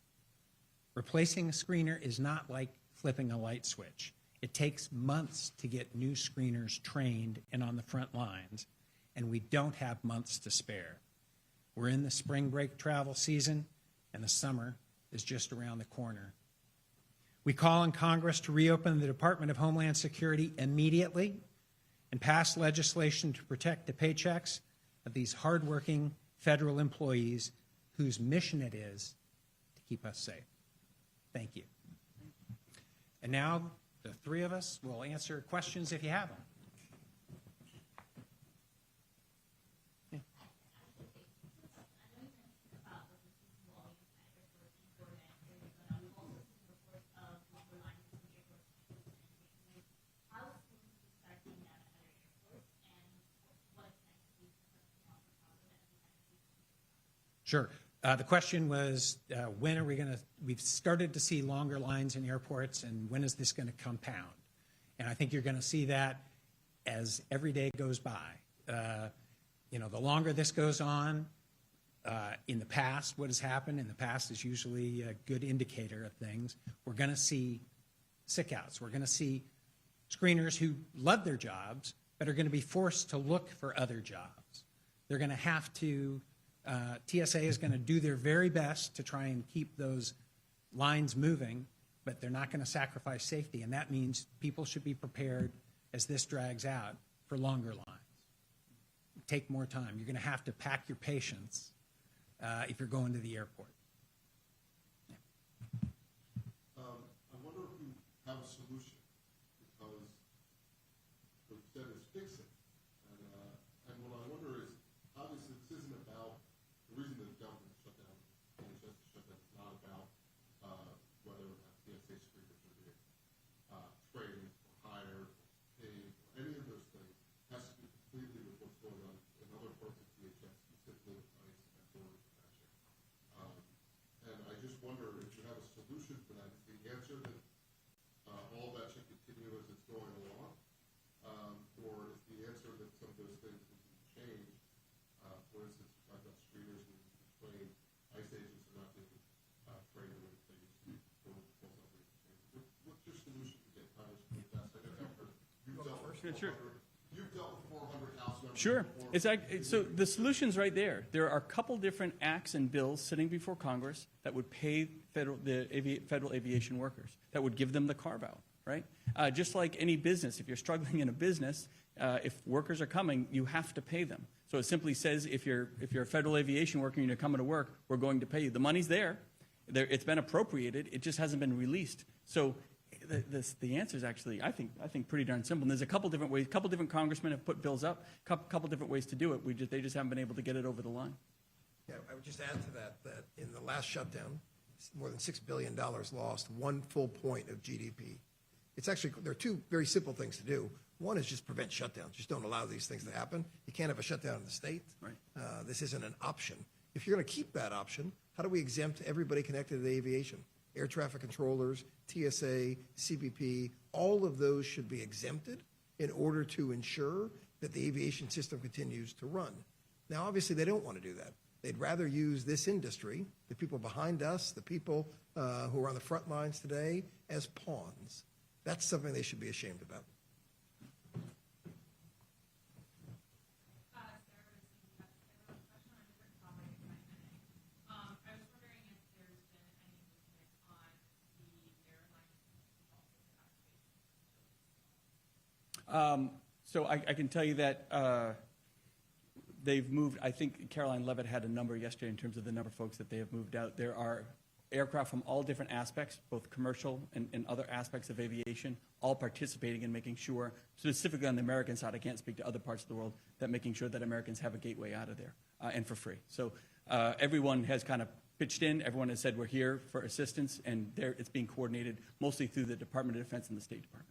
Replacing a screener is not like flipping a light switch. It takes months to get new screeners trained and on the front lines, and we don't have months to spare. We're in the spring break travel season, and the summer is just around the corner. We call on Congress to reopen the Department of Homeland Security immediately and pass legislation to protect the paychecks of these hardworking federal employees whose mission it is to keep us safe. Thank you. And now the three of us will answer questions if you have them. Sure. The question was, when are we going to, we've started to see longer lines in airports, and when is this going to compound? And I think you're going to see that as every day goes by. The longer this goes on, in the past, what has happened in the past is usually a good indicator of things. We're going to see sick outs. We're going to see screeners who love their jobs, but are going to be forced to look for other jobs. They're going to have to TSA is going to do their very best to try and keep those lines moving, but they're not going to sacrifice safety, and that means people should be prepared as this drags out for longer lines. Take more time. You're going to have to pack your patience if you're going to the airport. I wonder if you have a solution, because what you said is fix it. And what I wonder is, obviously this isn't about the reason the government shut down solution for that? Is the answer that all that should continue as it's going along? Or is the answer that some of those things need to be changed? For instance, we talked about streeters needing to be trained, ICE agents are not being trained the way that they used to be. What's your solution to get Congress to move fast? I know, Edward, you've dealt with 400 House members. Sure. before. So the solution's right there. There are a couple different acts and bills sitting before Congress that would pay federal aviation workers, that would give them the carve-out, right? Just like any business, if you're struggling in a business, if workers are coming, you have to pay them. So it simply says if you're a federal aviation worker and you're coming to work, we're going to pay you. The money's there. It's been appropriated. It just hasn't been released. So the answer is actually, I think, pretty darn simple. And there's a couple different ways. A couple different congressmen have put bills up. Couple different ways to do it. They just haven't been able to get it over the line. Yeah, I would just add to that in the last shutdown, more than $6 billion lost, 1 full point of GDP. It's actually, there are two very simple things to do. One is just prevent shutdowns. Just don't allow these things to happen. You can't have a shutdown in the state. Right. This isn't an option. If you're going to keep that option, how do we exempt everybody connected to aviation? Air traffic controllers, TSA, CBP, all of those should be exempted in order to ensure that the aviation system continues to run. Now, obviously, they don't want to do that. They'd rather use this industry, the people behind us, the people who are on the front lines today, as pawns. That's something they should be ashamed about. So I can tell you that they've moved. I think Caroline Levitt had a number yesterday in terms of the number of folks that they have moved out. There are aircraft from all different aspects, both commercial and other aspects of aviation, all participating in making sure, specifically on the American side, I can't speak to other parts of the world, that making sure that Americans have a gateway out of there and for free. So everyone has kind of pitched in. Everyone has said we're here for assistance, and it's being coordinated mostly through the Department of Defense and the State Department.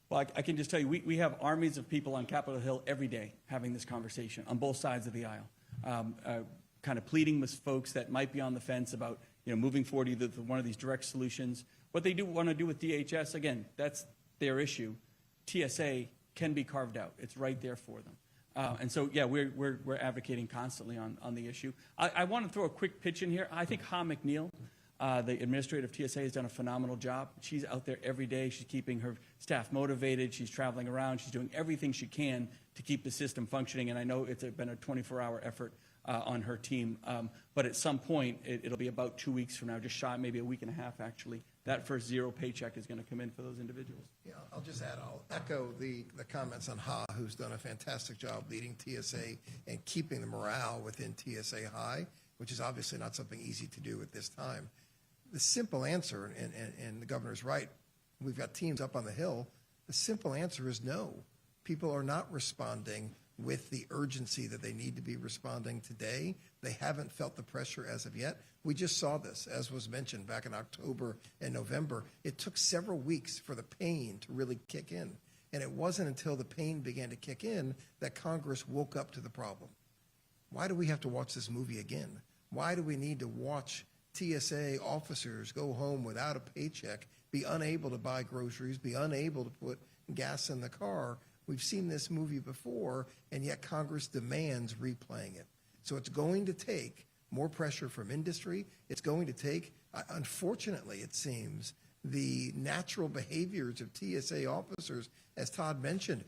Well, I can just tell you, we have armies of people on Capitol Hill every day having this conversation on both sides of the aisle, kind of pleading with folks that might be on the fence about moving forward either with one of these direct solutions. What they do want to do with DHS, again, that's their issue. TSA can be carved out. It's right there for them. And so, yeah, we're advocating constantly on the issue. I want to throw a quick pitch in here. I think Ha McNeil, the administrator of TSA, has done a phenomenal job. She's out there every day. She's keeping her staff motivated. She's traveling around. She's doing everything she can to keep the system functioning. And I know it's been a 24-hour effort on her team. But at some point, it'll be about 2 weeks from now, just shy, maybe a week and a half, actually. That first zero paycheck is going to come in for those individuals. Yeah, I'll just add, I'll echo the comments on Ha, who's done a fantastic job leading TSA and keeping the morale within TSA high, which is obviously not something easy to do at this time. The simple answer, and the governor's right, we've got teams up on the Hill, the simple answer is no. People are not responding with the urgency that they need to be responding today. They haven't felt the pressure as of yet. We just saw this, as was mentioned, back in October and November. It took several weeks for the pain to really kick in. And it wasn't until the pain began to kick in that Congress woke up to the problem. Why do we have to watch this movie again? Why do we need to watch TSA officers go home without a paycheck, be unable to buy groceries, be unable to put gas in the car? We've seen this movie before, and yet Congress demands replaying it. So it's going to take more pressure from industry. It's going to take, unfortunately, it seems, the natural behaviors of TSA officers, as Todd mentioned,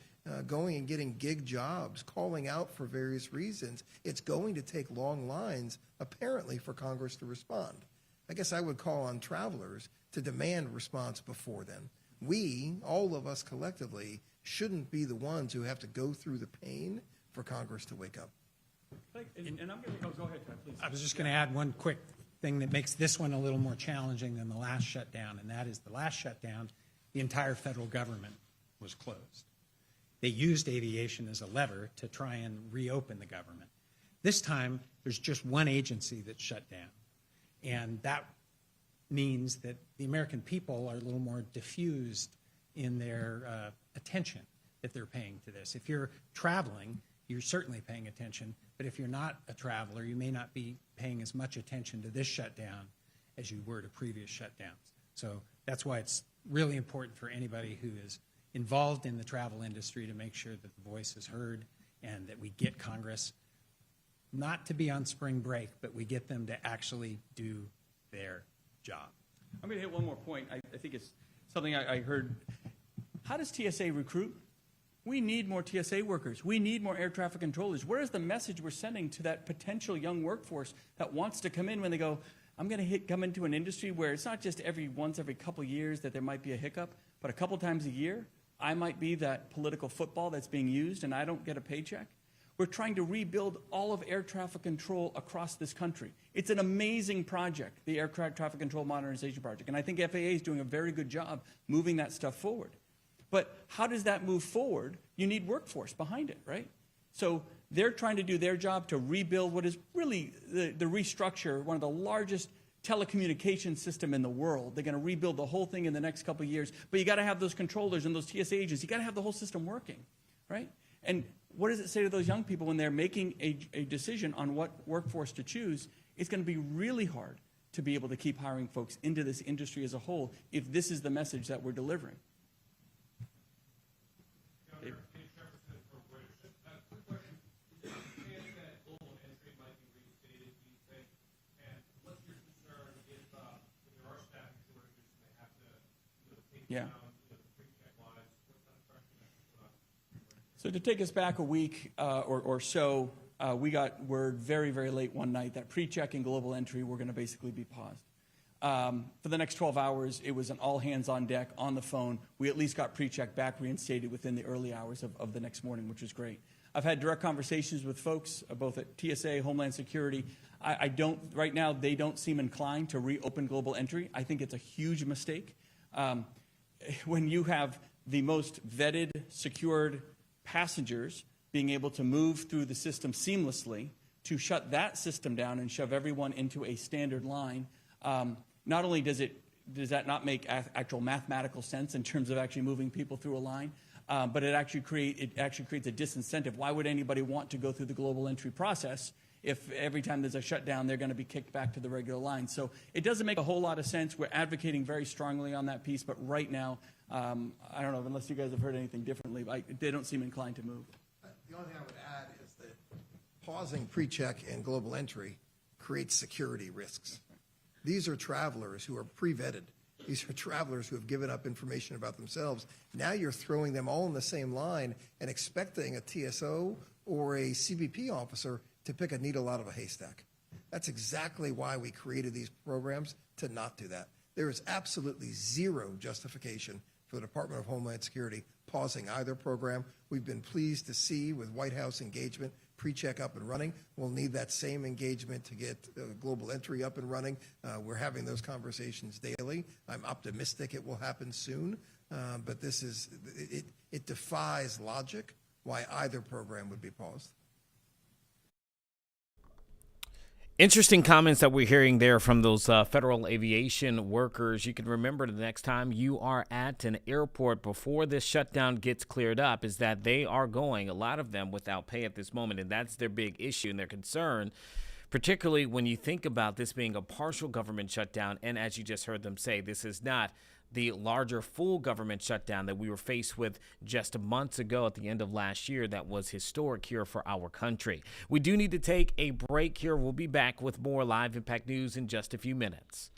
going and getting gig jobs, calling out for various reasons. It's going to take long lines, apparently, for Congress to respond. I guess I would call on travelers to demand response before then. We, all of us collectively, shouldn't be the ones who have to go through the pain for Congress to wake up. And I'm going to go ahead, Todd, please. I was just going to add one quick thing that makes this one a little more challenging than the last shutdown, and that is the last shutdown, the entire federal government was closed. They used aviation as a lever to try and reopen the government. This time, there's just one agency that's shut down. And that means that the American people are a little more diffused in their attention that they're paying to this. If you're traveling, you're certainly paying attention. But if you're not a traveler, you may not be paying as much attention to this shutdown as you were to previous shutdowns. So that's why it's really important for anybody who is involved in the travel industry to make sure that the voice is heard and that we get Congress not to be on spring break, but we get them to actually do their job. I'm going to hit one more point. I think it's something I heard. How does TSA recruit? We need more TSA workers. We need more air traffic controllers. Where is the message we're sending to that potential young workforce that wants to come in when they go, I'm going to come into an industry where it's not just once every couple years that there might be a hiccup, but a couple times a year, I might be that political football that's being used and I don't get a paycheck. We're trying to rebuild all of air traffic control across this country. It's an amazing project, the Air Traffic Control Modernization Project, and I think FAA is doing a very good job moving that stuff forward. But how does that move forward? You need workforce behind it, right? So they're trying to do their job to rebuild what is really the restructure, one of the largest telecommunications system in the world. They're going to rebuild the whole thing in the next couple of years. But you got to have those controllers and those TSA agents. You got to have the whole system working, right? And what does it say to those young people when they're making a decision on what workforce to choose? It's going to be really hard to be able to keep hiring folks into this industry as a whole if this is the message that we're delivering. Yeah. So to take us back a week or so, we got word very, very late one night that pre-check and global entry were going to basically be paused. For the next 12 hours, it was an all hands on deck, on the phone. We at least got pre-check back reinstated within the early hours of the next morning, which was great. I've had direct conversations with folks, both at TSA, Homeland Security. Right now, they don't seem inclined to reopen global entry. I think it's a huge mistake. When you have the most vetted, secured passengers being able to move through the system seamlessly, to shut that system down and shove everyone into a standard line, not only does that not make actual mathematical sense in terms of actually moving people through a line, but it actually creates a disincentive. Why would anybody want to go through the global entry process if every time there's a shutdown, they're going to be kicked back to the regular line? So it doesn't make a whole lot of sense. We're advocating very strongly on that piece, but right now, I don't know, unless you guys have heard anything differently, they don't seem inclined to move. The only thing I would add is that pausing pre-check and global entry creates security risks. These are travelers who are pre-vetted. These are travelers who have given up information about themselves. Now you're throwing them all in the same line and expecting a TSO or a CBP officer to pick a needle out of a haystack. That's exactly why we created these programs, to not do that. There is absolutely zero justification for the Department of Homeland Security pausing either program. We've been pleased to see with White House engagement, pre-check up and running. We'll need that same engagement to get global entry up and running. We're having those conversations daily. I'm optimistic it will happen soon, but it defies logic why either program would be paused. Interesting comments that we're hearing there from those federal aviation workers. You can remember the next time you are at an airport before this shutdown gets cleared up is that they are going, a lot of them, without pay at this moment, and that's their big issue and their concern, particularly when you think about this being a partial government shutdown. And as you just heard them say, this is not the larger full government shutdown that we were faced with just months ago at the end of last year that was historic here for our country. We do need to take a break here. We'll be back with more Live Impact News in just a few minutes.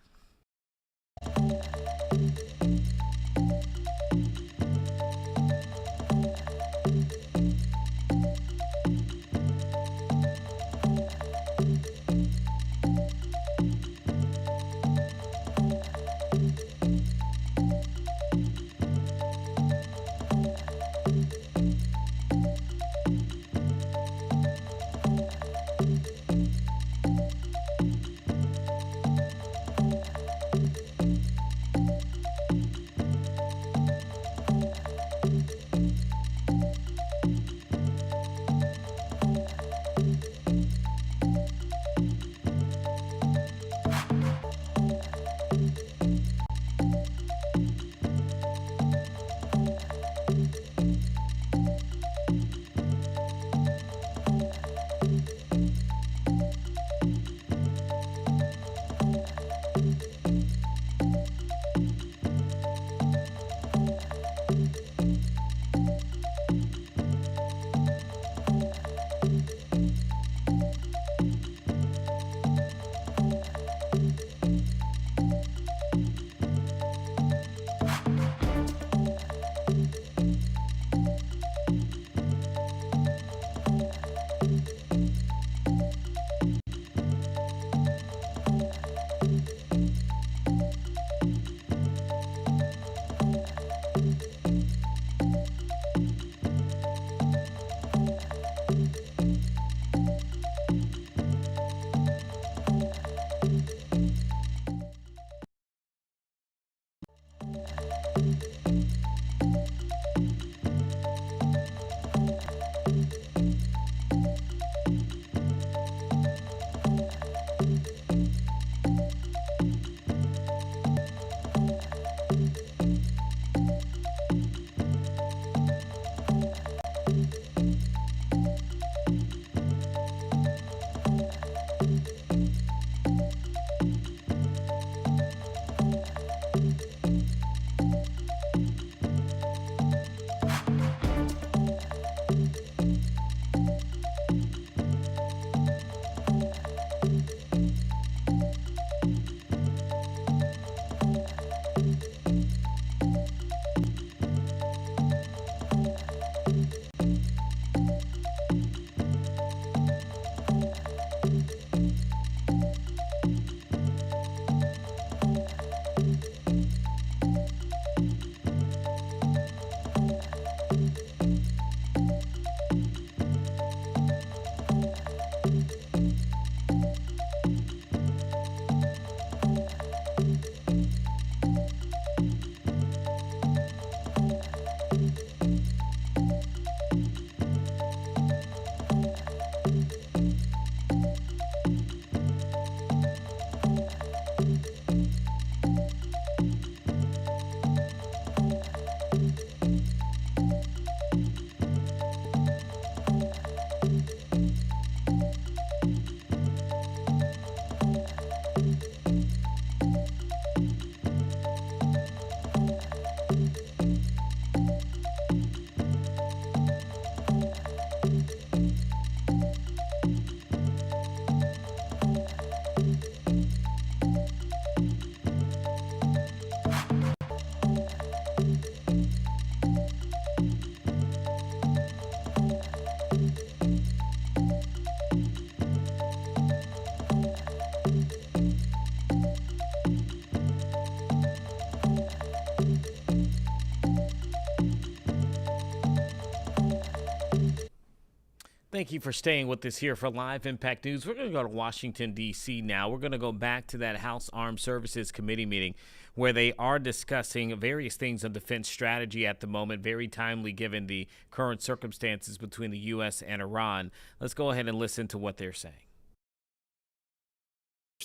Thank you for staying with us here for Live Impact News. We're going to go to Washington, D.C. now. We're going to go back to that House Armed Services Committee meeting where they are discussing various things on defense strategy at the moment, very timely given the current circumstances between the U.S. and Iran. Let's go ahead and listen to what they're saying.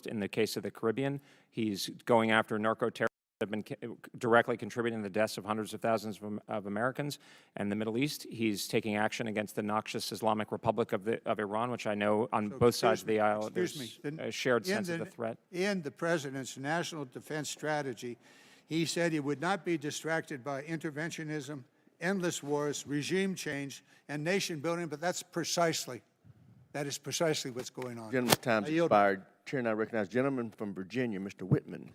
In the case of the Caribbean, he's going after narco-terrorists that have been directly contributing to the deaths of hundreds of thousands of Americans. And the Middle East, he's taking action against the noxious Islamic Republic of Iran, which I know on both sides of the aisle there's a shared sense of the threat. In the President's national defense strategy, he said he would not be distracted by interventionism, endless wars, regime change, and nation building, but that is precisely what's going on. Gentleman's time's expired. Chair, and I recognize gentleman from Virginia, Mr. Whitman.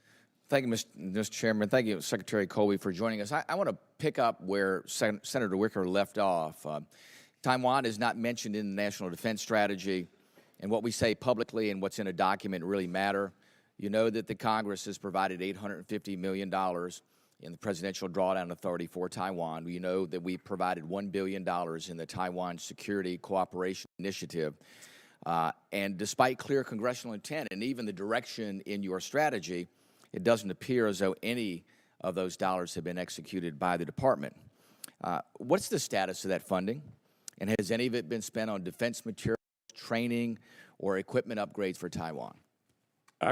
Thank you, Mr. Chairman. Thank you, Secretary Colby, for joining us. I want to pick up where Senator Wicker left off. Taiwan is not mentioned in the National Defense Strategy, and what we say publicly and what's in a document really matter. You know that the Congress has provided $850 million in the Presidential Drawdown Authority for Taiwan. You know that we provided $1 billion in the Taiwan Security Cooperation Initiative. And despite clear congressional intent and even the direction in your strategy, it doesn't appear as though any of those dollars have been executed by the department. What's the status of that funding? And has any of it been spent on defense materials, training, or equipment upgrades for Taiwan?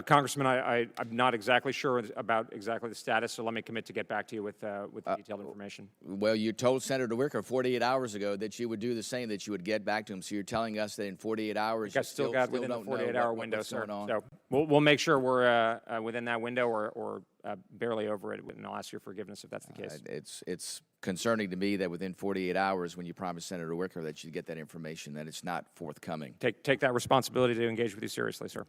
Congressman, I'm not exactly sure about exactly the status, so let me commit to get back to you with detailed information. Well, you told Senator Wicker 48 hours ago that you would do the same, that you would get back to him. So you're telling us that in 48 hours you still got within the 48-hour window, sir. So we'll make sure we're within that window or barely over it, and I'll ask your forgiveness if that's the case. It's concerning to me that within 48 hours, when you promised Senator Wicker that you'd get that information, that it's not forthcoming. Take that responsibility to engage with you seriously, sir.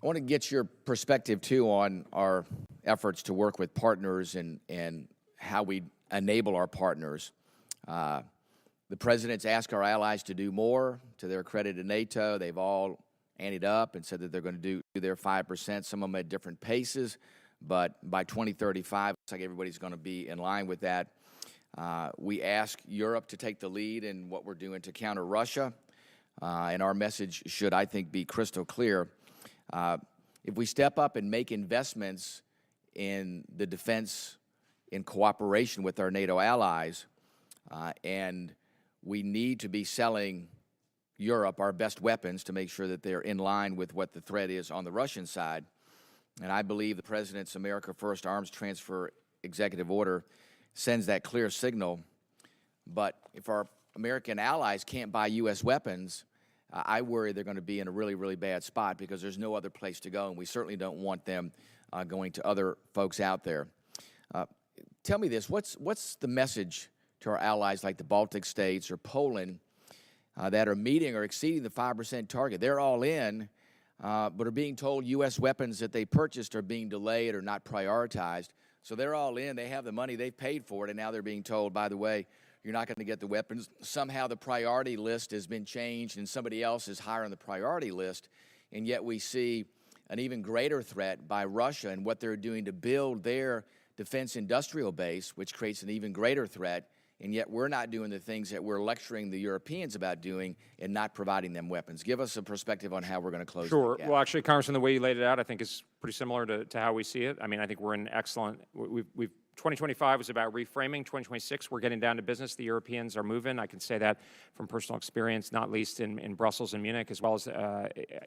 I want to get your perspective, too, on our efforts to work with partners and how we enable our partners. The President's asked our allies to do more. To their credit in NATO, they've all anteed up and said that they're going to do their 5%, some of them at different paces. But by 2035, looks like everybody's going to be in line with that. We ask Europe to take the lead in what we're doing to counter Russia. And our message should, I think, be crystal clear. if we step up and make investments in the defense in cooperation with our NATO allies, and we need to be selling Europe our best weapons to make sure that they're in line with what the threat is on the Russian side. And I believe the President's America First arms transfer executive order sends that clear signal. But if our American allies can't buy U.S. weapons, I worry they're going to be in a really, really bad spot because there's no other place to go, and we certainly don't want them going to other folks out there. Tell me this, what's the message to our allies like the Baltic states or Poland that are meeting or exceeding the 5% target? They're all in, but are being told U.S. weapons that they purchased are being delayed or not prioritized. So they're all in, they have the money, they've paid for it, and now they're being told, by the way, you're not going to get the weapons. Somehow the priority list has been changed and somebody else is higher on the priority list, and yet we see an even greater threat by Russia and what they're doing to build their defense industrial base, which creates an even greater threat, and yet we're not doing the things that we're lecturing the Europeans about doing and not providing them weapons. Give us a perspective on how we're going to close Sure. that gap. Well, actually, Congressman, the way you laid it out, I think is pretty similar to how we see it. I mean, I think we're in excellent, 2025 was about reframing. 2026, we're getting down to business. The Europeans are moving. I can say that from personal experience, not least in Brussels and Munich, as well as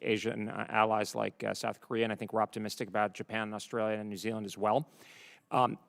Asian allies like South Korea. And I think we're optimistic about Japan, Australia, and New Zealand as well.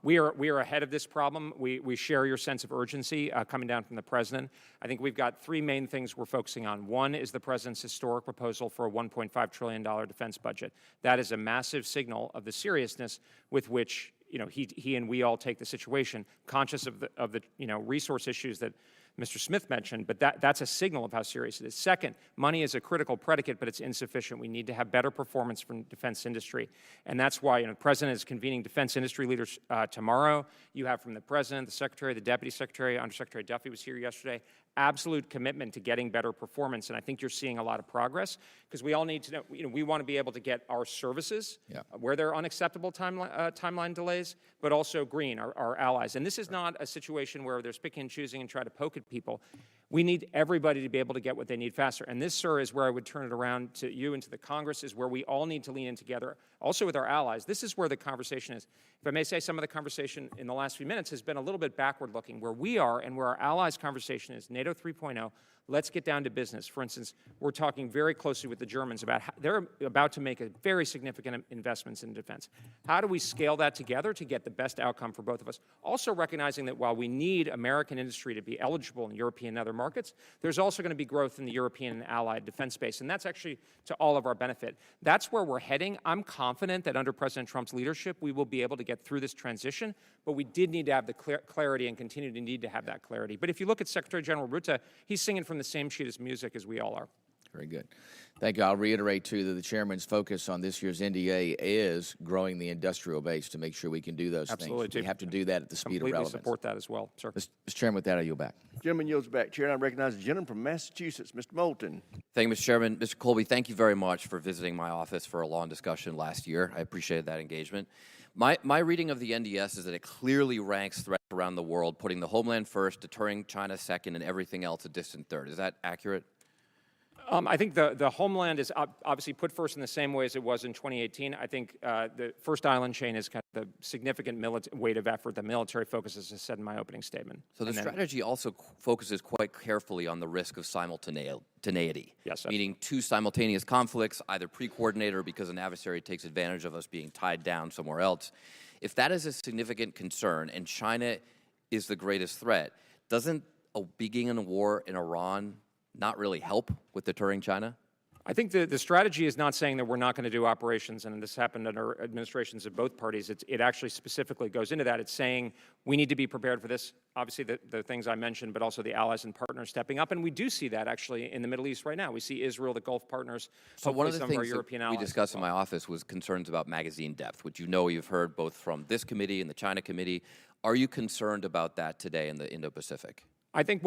We are ahead of this problem. We share your sense of urgency coming down from the President. I think we've got three main things we're focusing on. One is the President's historic proposal for a $1.5 trillion defense budget. That is a massive signal of the seriousness with which he and we all take the situation, conscious of the resource issues that Mr. Smith mentioned, but that's a signal of how serious it is. Second, money is a critical predicate, but it's insufficient. We need to have better performance from defense industry, and that's why the President is convening defense industry leaders tomorrow. You have from the President, the Secretary, the Deputy Secretary, Undersecretary Duffy was here yesterday, absolute commitment to getting better performance, and I think you're seeing a lot of progress because we all need to know, we want to be able to get our services where there are unacceptable timeline delays, but also green, our allies. And this is not a situation where they're picking and choosing and try to poke at people. We need everybody to be able to get what they need faster. And this, sir, is where I would turn it around to you and to the Congress, is where we all need to lean in together, also with our allies. This is where the conversation is. If I may say, some of the conversation in the last few minutes has been a little bit backward-looking. Where we are and where our allies' conversation is NATO 3.0, let's get down to business. For instance, we're talking very closely with the Germans about how they're about to make a very significant investments in defense. How do we scale that together to get the best outcome for both of us? Also recognizing that while we need American industry to be eligible in European and other markets, there's also going to be growth in the European and allied defense space, and that's actually to all of our benefit. That's where we're heading. I'm confident that under President Trump's leadership, we will be able to get through this transition, but we did need to have the clarity and continue to need to have that clarity. But if you look at Secretary General Rutte, he's singing from the same sheet as music as we all are. Very good. Thank you. I'll reiterate, too, that the Chairman's focus on this year's NDA is growing the industrial base to make sure we can do those Absolutely. things. We have to do that at the speed of relevance. Completely support that as well, sir. Mr. Chairman, with that, I yield back. Gentleman yields back. Chair, and I recognize the gentleman from Massachusetts, Mr. Moulton. Thank you, Mr. Chairman. Mr. Colby, thank you very much for visiting my office for a long discussion last year. I appreciated that engagement. My reading of the NDS is that it clearly ranks threats around the world, putting the homeland first, deterring China second, and everything else a distant third. Is that accurate? I think the homeland is obviously put first in the same way as it was in 2018. I think the first island chain is kind of the significant weight of effort that military focuses, as I said in my opening statement. So the strategy also focuses quite carefully on the risk of simultaneity, yes, meaning two simultaneous conflicts, either pre-coordinated or because an adversary takes advantage of us being tied down somewhere else. If that is a significant concern and China is the greatest threat, doesn't beginning a war in Iran not really help with deterring China? I think the strategy is not saying that we're not going to do operations, and this happened under administrations of both parties. It actually specifically goes into that. It's saying we need to be prepared for this, obviously the things I mentioned, but also the allies and partners stepping up. And we do see that actually in the Middle East right now. We see Israel, the Gulf partners, so one of the some things of our European that allies. We discussed in my office was concerns about magazine depth, which you've heard both from this committee and the China committee. Are you concerned about that today in the Indo-Pacific? I think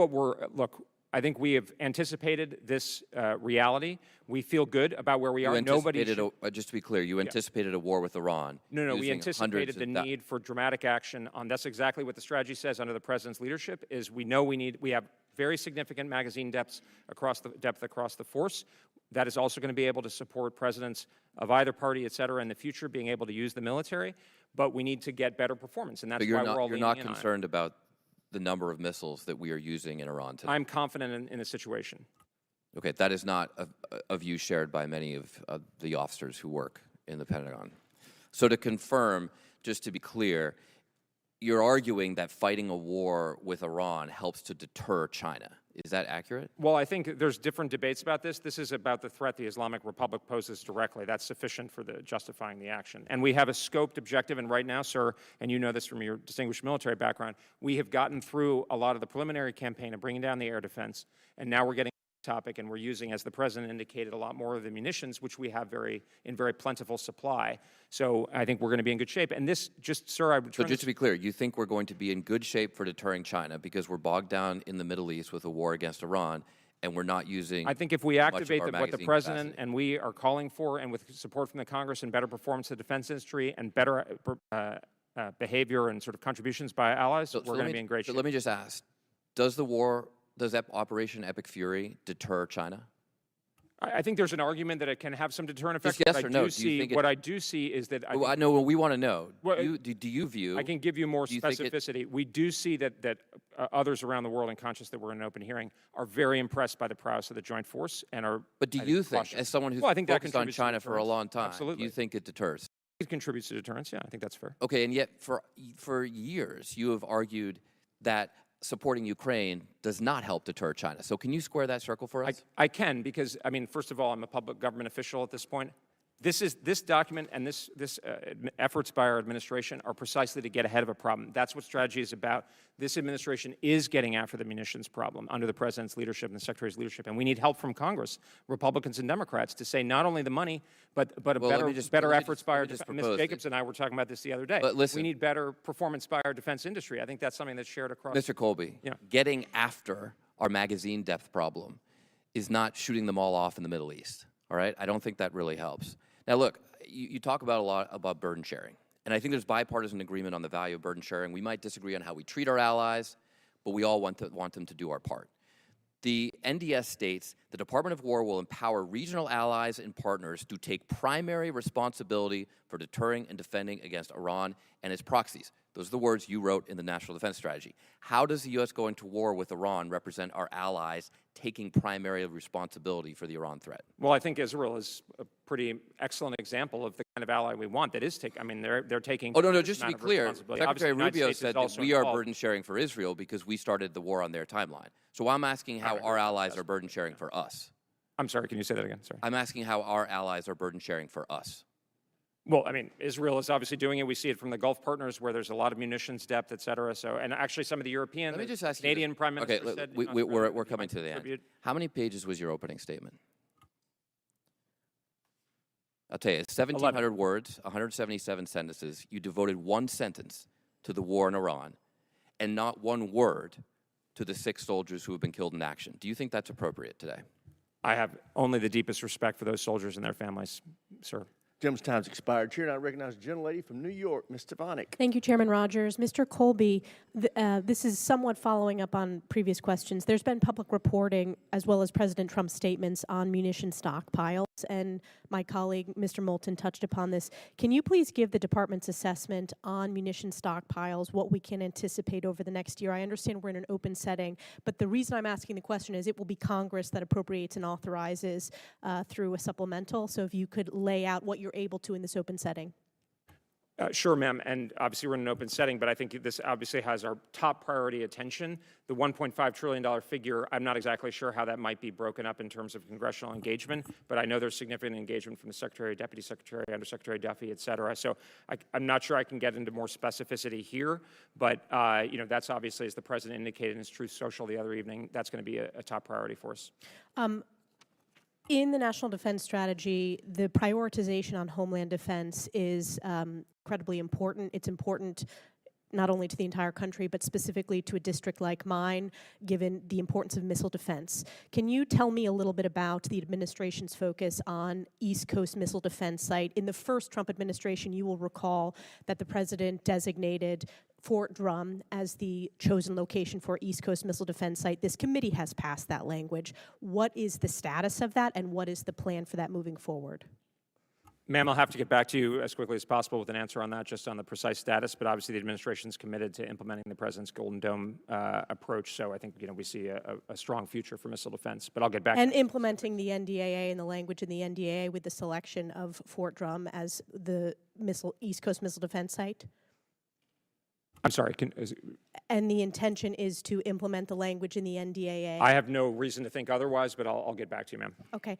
I think we have anticipated this reality. We feel good about where we are. Just to be clear, you anticipated a war with Iran. No, we anticipated the need for dramatic action on. That's exactly what the strategy says under the President's leadership. Is we know we have very significant magazine depth across the force. that is also going to be able to support presidents of either party, et cetera, in the future, being able to use the military. But we need to get better performance, and that's But you're why not, we're all you're leaning not in on it. concerned about the number of missiles that we are using in Iran today? I'm confident in the situation. Okay, that is not a view shared by many of the officers who work in the Pentagon. So to confirm, just to be clear, you're arguing that fighting a war with Iran helps to deter China. Is that accurate? Well, I think there's different debates about this. This is about the threat the Islamic Republic poses directly. That's sufficient for justifying the action. And we have a scoped objective, and right now, sir, and you know this from your distinguished military background, we have gotten through a lot of the preliminary campaign of bringing down the air defense, and now we're getting topic, and we're using, as the president indicated, a lot more of the munitions, which we have in very plentiful supply. So I think we're going to be in good shape. And this, just, sir, I would So just to be clear, you think we're going to be in good shape for deterring China because we're bogged down in the Middle East with a war against Iran, and we're not using I think if we much of activate our what the magazine president capacity. and we are calling for, and with support from the Congress and better performance of the defense industry and better behavior and sort of contributions by allies, we're going to be in great shape. So let me just ask, does that Operation Epic Fury deter China? I think there's an argument that it can have some deterrent effect. Just yes or no, do you think What I do see is that I know what we want to know. Well, Do you view? I can give you more do you think specificity. We do see that others around the world, and conscious that we're in an open hearing, are very impressed by the prowess of the joint force and are. But do you think, as someone who's well, I think that focused on contributes to China for a deterrence. long time, Absolutely. do you think it deters? It contributes to deterrence. Yeah, I think that's fair. Okay, and yet for years you have argued that supporting Ukraine does not help deter China. So can you square that circle for us? I can, because, I mean, first of all, I'm a public government official at this point. This document and this efforts by our administration are precisely to get ahead of a problem. That's what strategy is about. This administration is getting after the munitions problem under the president's leadership and the secretary's leadership, and we need help from Congress, Republicans and Democrats, to say not only the money, but better efforts by our defense. Ms. Jacobs and I were talking about this the other day. But listen, we need better performance by our defense industry. I think that's something that's shared across. Mr. Colby, getting after our magazine depth problem is not shooting them all off in the Middle East. All right, I don't think that really helps. Now, look, you talk about a lot about burden sharing, and I think there's bipartisan agreement on the value of burden sharing. We might disagree on how we treat our allies, but we all want them to do our part. The NDS states the Department of War will empower regional allies and partners to take primary responsibility for deterring and defending against Iran and its proxies. Those are the words you wrote in the National Defense Strategy. How does the U.S. going to war with Iran represent our allies taking primary responsibility for the Iran threat? Well, I think Israel is a pretty excellent example of the kind of ally we want that is taking. I mean, they're taking. Oh, no, just to be clear, responsibility. Secretary Obviously, Rubio said that we are involved. burden sharing for Israel because we started the war on their timeline. So I'm asking how our allies are burden sharing for us. I'm sorry, can you say that again? Sorry. I'm asking how our allies are burden sharing for us. Well, I mean, Israel is obviously doing it. We see it from the Gulf partners where there's a lot of munitions depth, et cetera. So, and actually some of the European, Let me just ask Canadian you this. Prime Minister Okay, said. we're coming to the end. How many pages was your opening statement? I'll tell you, it's 1,700 words, 177 sentences. You devoted one sentence to the war in Iran and not one word to the 6 soldiers who have been killed in action. Do you think that's appropriate today? I have only the deepest respect for those soldiers and their families, sir. Gentleman's time's expired. Chair, and I recognize the gentlelady from New York, Ms. Stefanik. Thank you, Chairman Rogers. Mr. Colby, this is somewhat following up on previous questions. There's been public reporting, as well as President Trump's statements on munition stockpiles, and my colleague, Mr. Moulton, touched upon this. Can you please give the department's assessment on munition stockpiles, what we can anticipate over the next year? I understand we're in an open setting, but the reason I'm asking the question is it will be Congress that appropriates and authorizes through a supplemental. So if you could lay out what you're able to in this open setting. Sure, ma'am, and obviously we're in an open setting, but I think this obviously has our top priority attention. The $1.5 trillion figure, I'm not exactly sure how that might be broken up in terms of congressional engagement, but I know there's significant engagement from the Secretary, Deputy Secretary, Undersecretary Duffy, et cetera. So I'm not sure I can get into more specificity here, but that's obviously, as the President indicated in his Truth Social the other evening, that's going to be a top priority for us. In the National Defense Strategy, the prioritization on homeland defense is incredibly important. It's important not only to the entire country, but specifically to a district like mine, given the importance of missile defense. Can you tell me a little bit about the administration's focus on East Coast Missile Defense Site? In the first Trump administration, you will recall that the president designated Fort Drum as the chosen location for East Coast Missile Defense Site. This committee has passed that language. What is the status of that, and what is the plan for that moving forward? Ma'am, I'll have to get back to you as quickly as possible with an answer on that, just on the precise status. But obviously, the administration is committed to implementing the president's Golden Dome approach. So I think we see a strong future for missile defense. But I'll get back. And implementing the NDAA and the language in the NDAA with the selection of Fort Drum as the East Coast Missile Defense Site. I'm sorry. And the intention is to implement the language in the NDAA. I have no reason to think otherwise, but I'll get back to you, ma'am. Okay.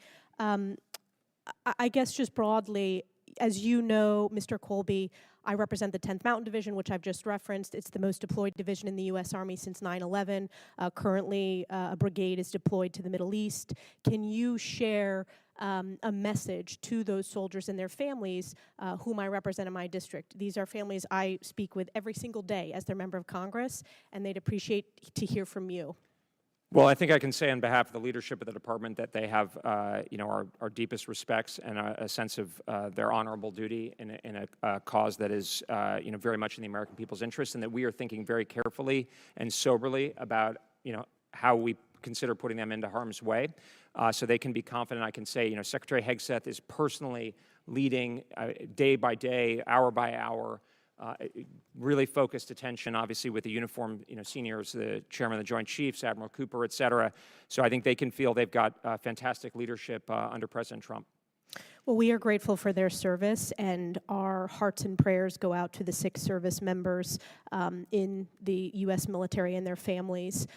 I guess just broadly, as you know, Mr. Colby, I represent the 10th Mountain Division, which I've just referenced. It's the most deployed division in the U.S. Army since 9/11. Currently, a brigade is deployed to the Middle East. Can you share a message to those soldiers and their families whom I represent in my district? These are families I speak with every single day as their member of Congress, and they'd appreciate to hear from you. Well, I think I can say on behalf of the leadership of the department that they have, our deepest respects and a sense of their honorable duty in a cause that is, very much in the American people's interest, and that we are thinking very carefully and soberly about, how we consider putting them into harm's way, so they can be confident. I can say, Secretary Hegseth is personally leading day by day, hour by hour, really focused attention, obviously, with the uniformed, seniors, the chairman of the Joint Chiefs, Admiral Cooper, et cetera. So I think they can feel they've got fantastic leadership under President Trump. Well, we are grateful for their service, and our hearts and prayers go out to the 6 service members in the U.S. military and their families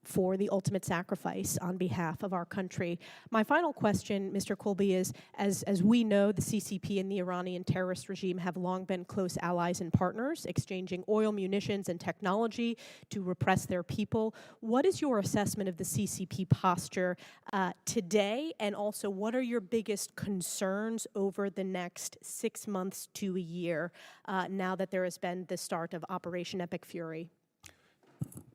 for the ultimate sacrifice on behalf of our country. My final question, Mr. Colby, is, as we know, the CCP and the Iranian terrorist regime have long been close allies and partners, exchanging oil, munitions, and technology to repress their people. What is your assessment of the CCP posture today, and also what are your biggest concerns over the next 6 months to a year now that there has been the start of Operation Epic Fury?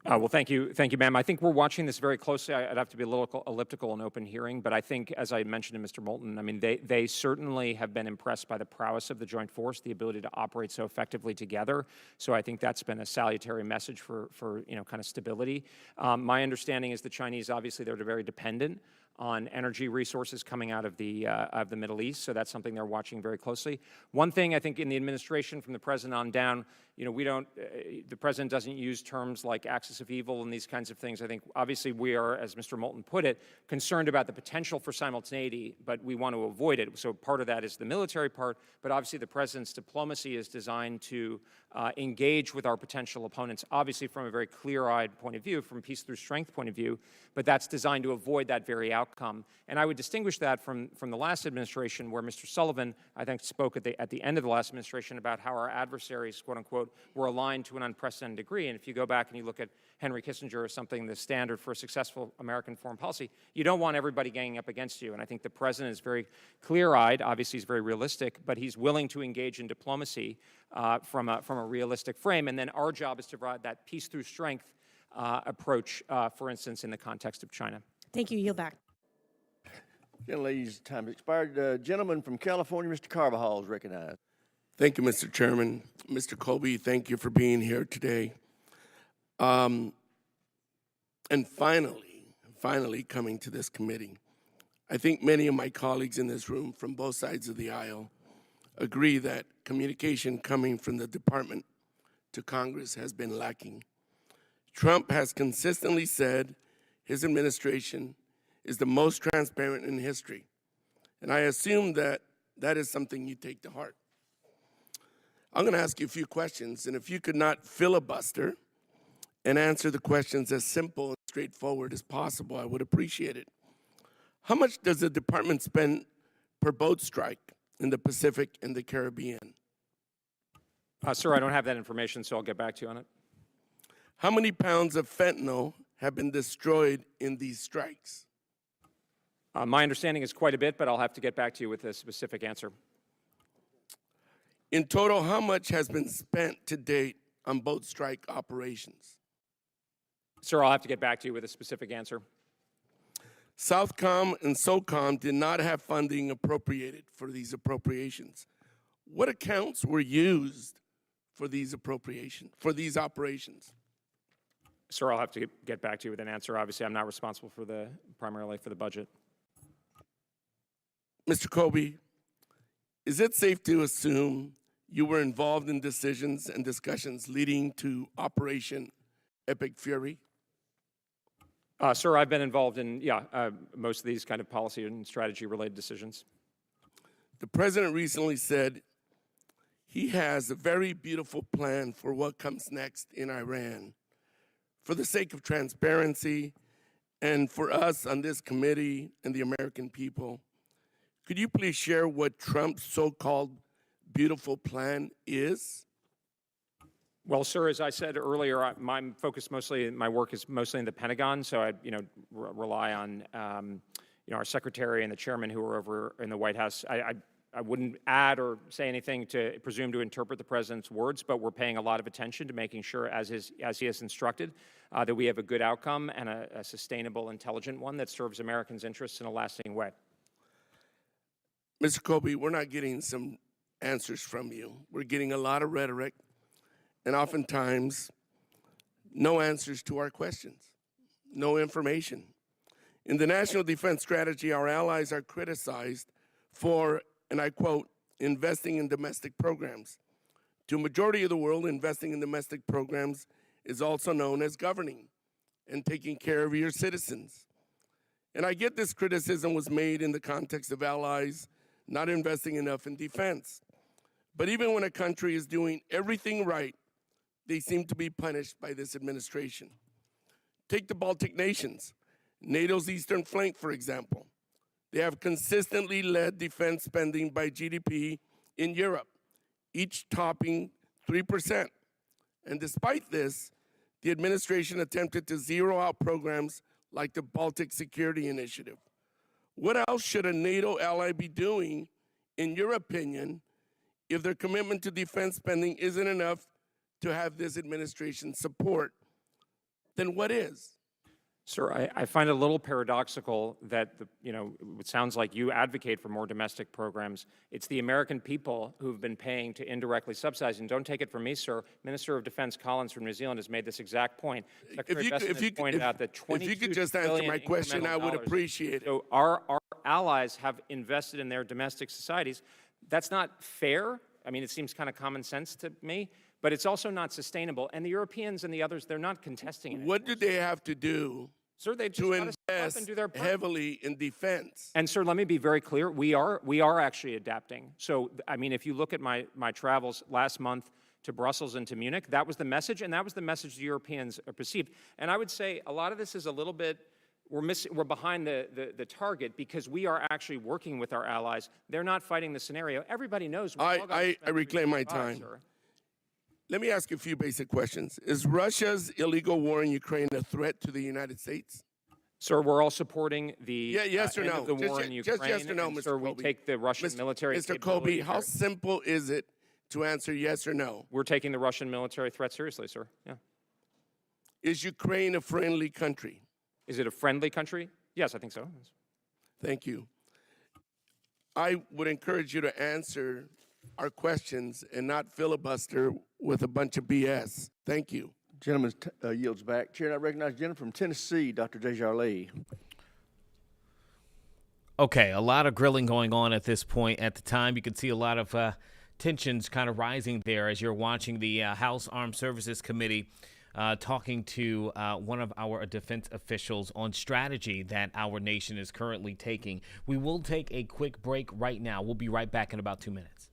Well, thank you, ma'am. I think we're watching this very closely. I'd have to be a little elliptical in open hearing, but I think, as I mentioned to Mr. Moulton, I mean, they certainly have been impressed by the prowess of the joint force, the ability to operate so effectively together. So I think that's been a salutary message for kind of stability. My understanding is the Chinese, obviously, they're very dependent on energy resources coming out of the Middle East, so that's something they're watching very closely. One thing I think in the administration, from the president on down, the president doesn't use terms like axis of evil and these kinds of things. I think obviously we are, as Mr. Moulton put it, concerned about the potential for simultaneity, but we want to avoid it. So part of that is the military part, but obviously the president's diplomacy is designed to engage with our potential opponents, obviously from a very clear-eyed point of view, from a peace through strength point of view, but that's designed to avoid that very outcome. And I would distinguish that from the last administration, where Mr. Sullivan, I think, spoke at the end of the last administration about how our adversaries, quote unquote, were aligned to an unprecedented degree. And if you go back and you look at Henry Kissinger as something, the standard for a successful American foreign policy, you don't want everybody ganging up against you. And I think the president is very clear-eyed. Obviously, he's very realistic, but he's willing to engage in diplomacy from a realistic frame. And then our job is to provide that peace through strength approach, for instance, in the context of China. Thank you. Yield back. Again, ladies, time has expired. Gentleman from California, Mr. Carvajal, is recognized. Thank you, Mr. Chairman. Mr. Colby, thank you for being here today. And finally coming to this committee. I think many of my colleagues in this room from both sides of the aisle agree that communication coming from the department to Congress has been lacking. Trump has consistently said his administration is the most transparent in history. And I assume that that is something you take to heart. I'm going to ask you a few questions, and if you could not filibuster and answer the questions as simple and straightforward as possible, I would appreciate it. How much does the department spend per boat strike in the Pacific and the Caribbean? Sir, I don't have that information, so I'll get back to you on it. How many pounds of fentanyl have been destroyed in these strikes? My understanding is quite a bit, but I'll have to get back to you with a specific answer. In total, how much has been spent to date on boat strike operations? Sir, I'll have to get back to you with a specific answer. Southcom and SOCOM did not have funding appropriated for these appropriations. What accounts were used for these operations? Sir, I'll have to get back to you with an answer. Obviously, I'm not responsible for primarily for the budget. Mr. Colby, is it safe to assume you were involved in decisions and discussions leading to Operation Epic Fury? Sir, I've been involved in, most of these kind of policy and strategy-related decisions. The president recently said he has a very beautiful plan for what comes next in Iran. For the sake of transparency and for us on this committee and the American people, could you please share what Trump's so-called beautiful plan is? Well, sir, as I said earlier, my work is mostly in the Pentagon, so I, rely on, our secretary and the chairman who are over in the White House. I wouldn't add or say anything to presume to interpret the president's words, but we're paying a lot of attention to making sure, as he has instructed, that we have a good outcome and a sustainable, intelligent one that serves Americans' interests in a lasting way. Mr. Colby, we're not getting some answers from you. We're getting a lot of rhetoric and oftentimes no answers to our questions, no information. In the National Defense Strategy, our allies are criticized for, and I quote, investing in domestic programs. To a majority of the world, investing in domestic programs is also known as governing and taking care of your citizens. And I get this criticism was made in the context of allies not investing enough in defense. But even when a country is doing everything right, they seem to be punished by this administration. Take the Baltic nations, NATO's eastern flank, for example. They have consistently led defense spending by GDP in Europe, each topping 3%. And despite this, the administration attempted to zero out programs like the Baltic Security Initiative. What else should a NATO ally be doing, in your opinion, if their commitment to defense spending isn't enough to have this administration support? Then what is? Sir, I find it a little paradoxical that, it sounds like you advocate for more domestic programs. It's the American people who've been paying to indirectly subsidize. And don't take it from me, sir. Minister of Defense Collins from New Zealand has made this exact point. Secretary Bessent has pointed out that $22 if you could just answer my question, I would appreciate it. So our allies have invested in their domestic societies. That's not fair. I mean, it seems kind of common sense to me. But it's also not sustainable. And the Europeans and the others, they're not contesting it. What do they have to do, sir, they just to gotta step up and do their invest part. heavily in defense? And sir, let me be very clear. We are actually adapting. So, I mean, if you look at my travels last month to Brussels and to Munich, that was the message, and that was the message the Europeans perceived. And I would say a lot of this is a little bit, we're behind the target because we are actually working with our allies. They're not fighting the scenario. Everybody knows. I reclaim my time. Sir. Let me ask you a few basic questions. Is Russia's illegal war in Ukraine a threat to the United States? Sir, we're all supporting the yes or end no? of the war in Ukraine. Just yes or no, and, Mr. Sir, Colby. we take the Russian military Mr. Colby, how simple is it to answer yes or no? We're taking the Russian military threat seriously, sir. Yeah. Is Ukraine a friendly country? Is it a friendly country? Yes, I think so. Thank you. I would encourage you to answer our questions and not filibuster with a bunch of BS. Thank you. Gentleman yields back. Chair, I recognize the gentleman from Tennessee, Dr. Desjardins. Okay, a lot of grilling going on at this point. At the time, you can see a lot of tensions kind of rising there as you're watching the House Armed Services Committee talking to one of our defense officials on strategy that our nation is currently taking. We will take a quick break right now. We'll be right back in about 2 minutes.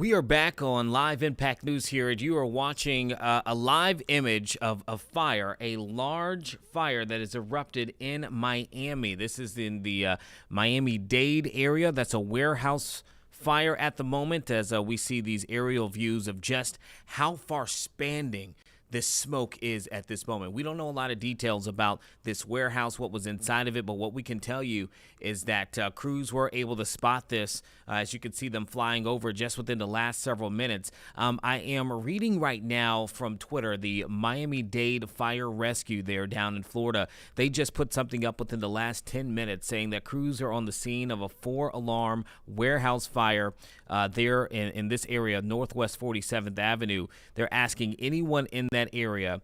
We are back on Live Impact News here, and you are watching a live image of a fire, a large fire that has erupted in Miami. This is in the Miami-Dade area. That's a warehouse fire at the moment, as we see these aerial views of just how far spanning this smoke is at this moment. We don't know a lot of details about this warehouse, what was inside of it, but what we can tell you is that crews were able to spot this, as you can see them flying over just within the last several minutes. I am reading right now from Twitter, the Miami-Dade Fire Rescue there down in Florida. They just put something up within the last 10 minutes saying that crews are on the scene of a 4-alarm warehouse fire there in this area, Northwest 47th Avenue. They're asking anyone in that area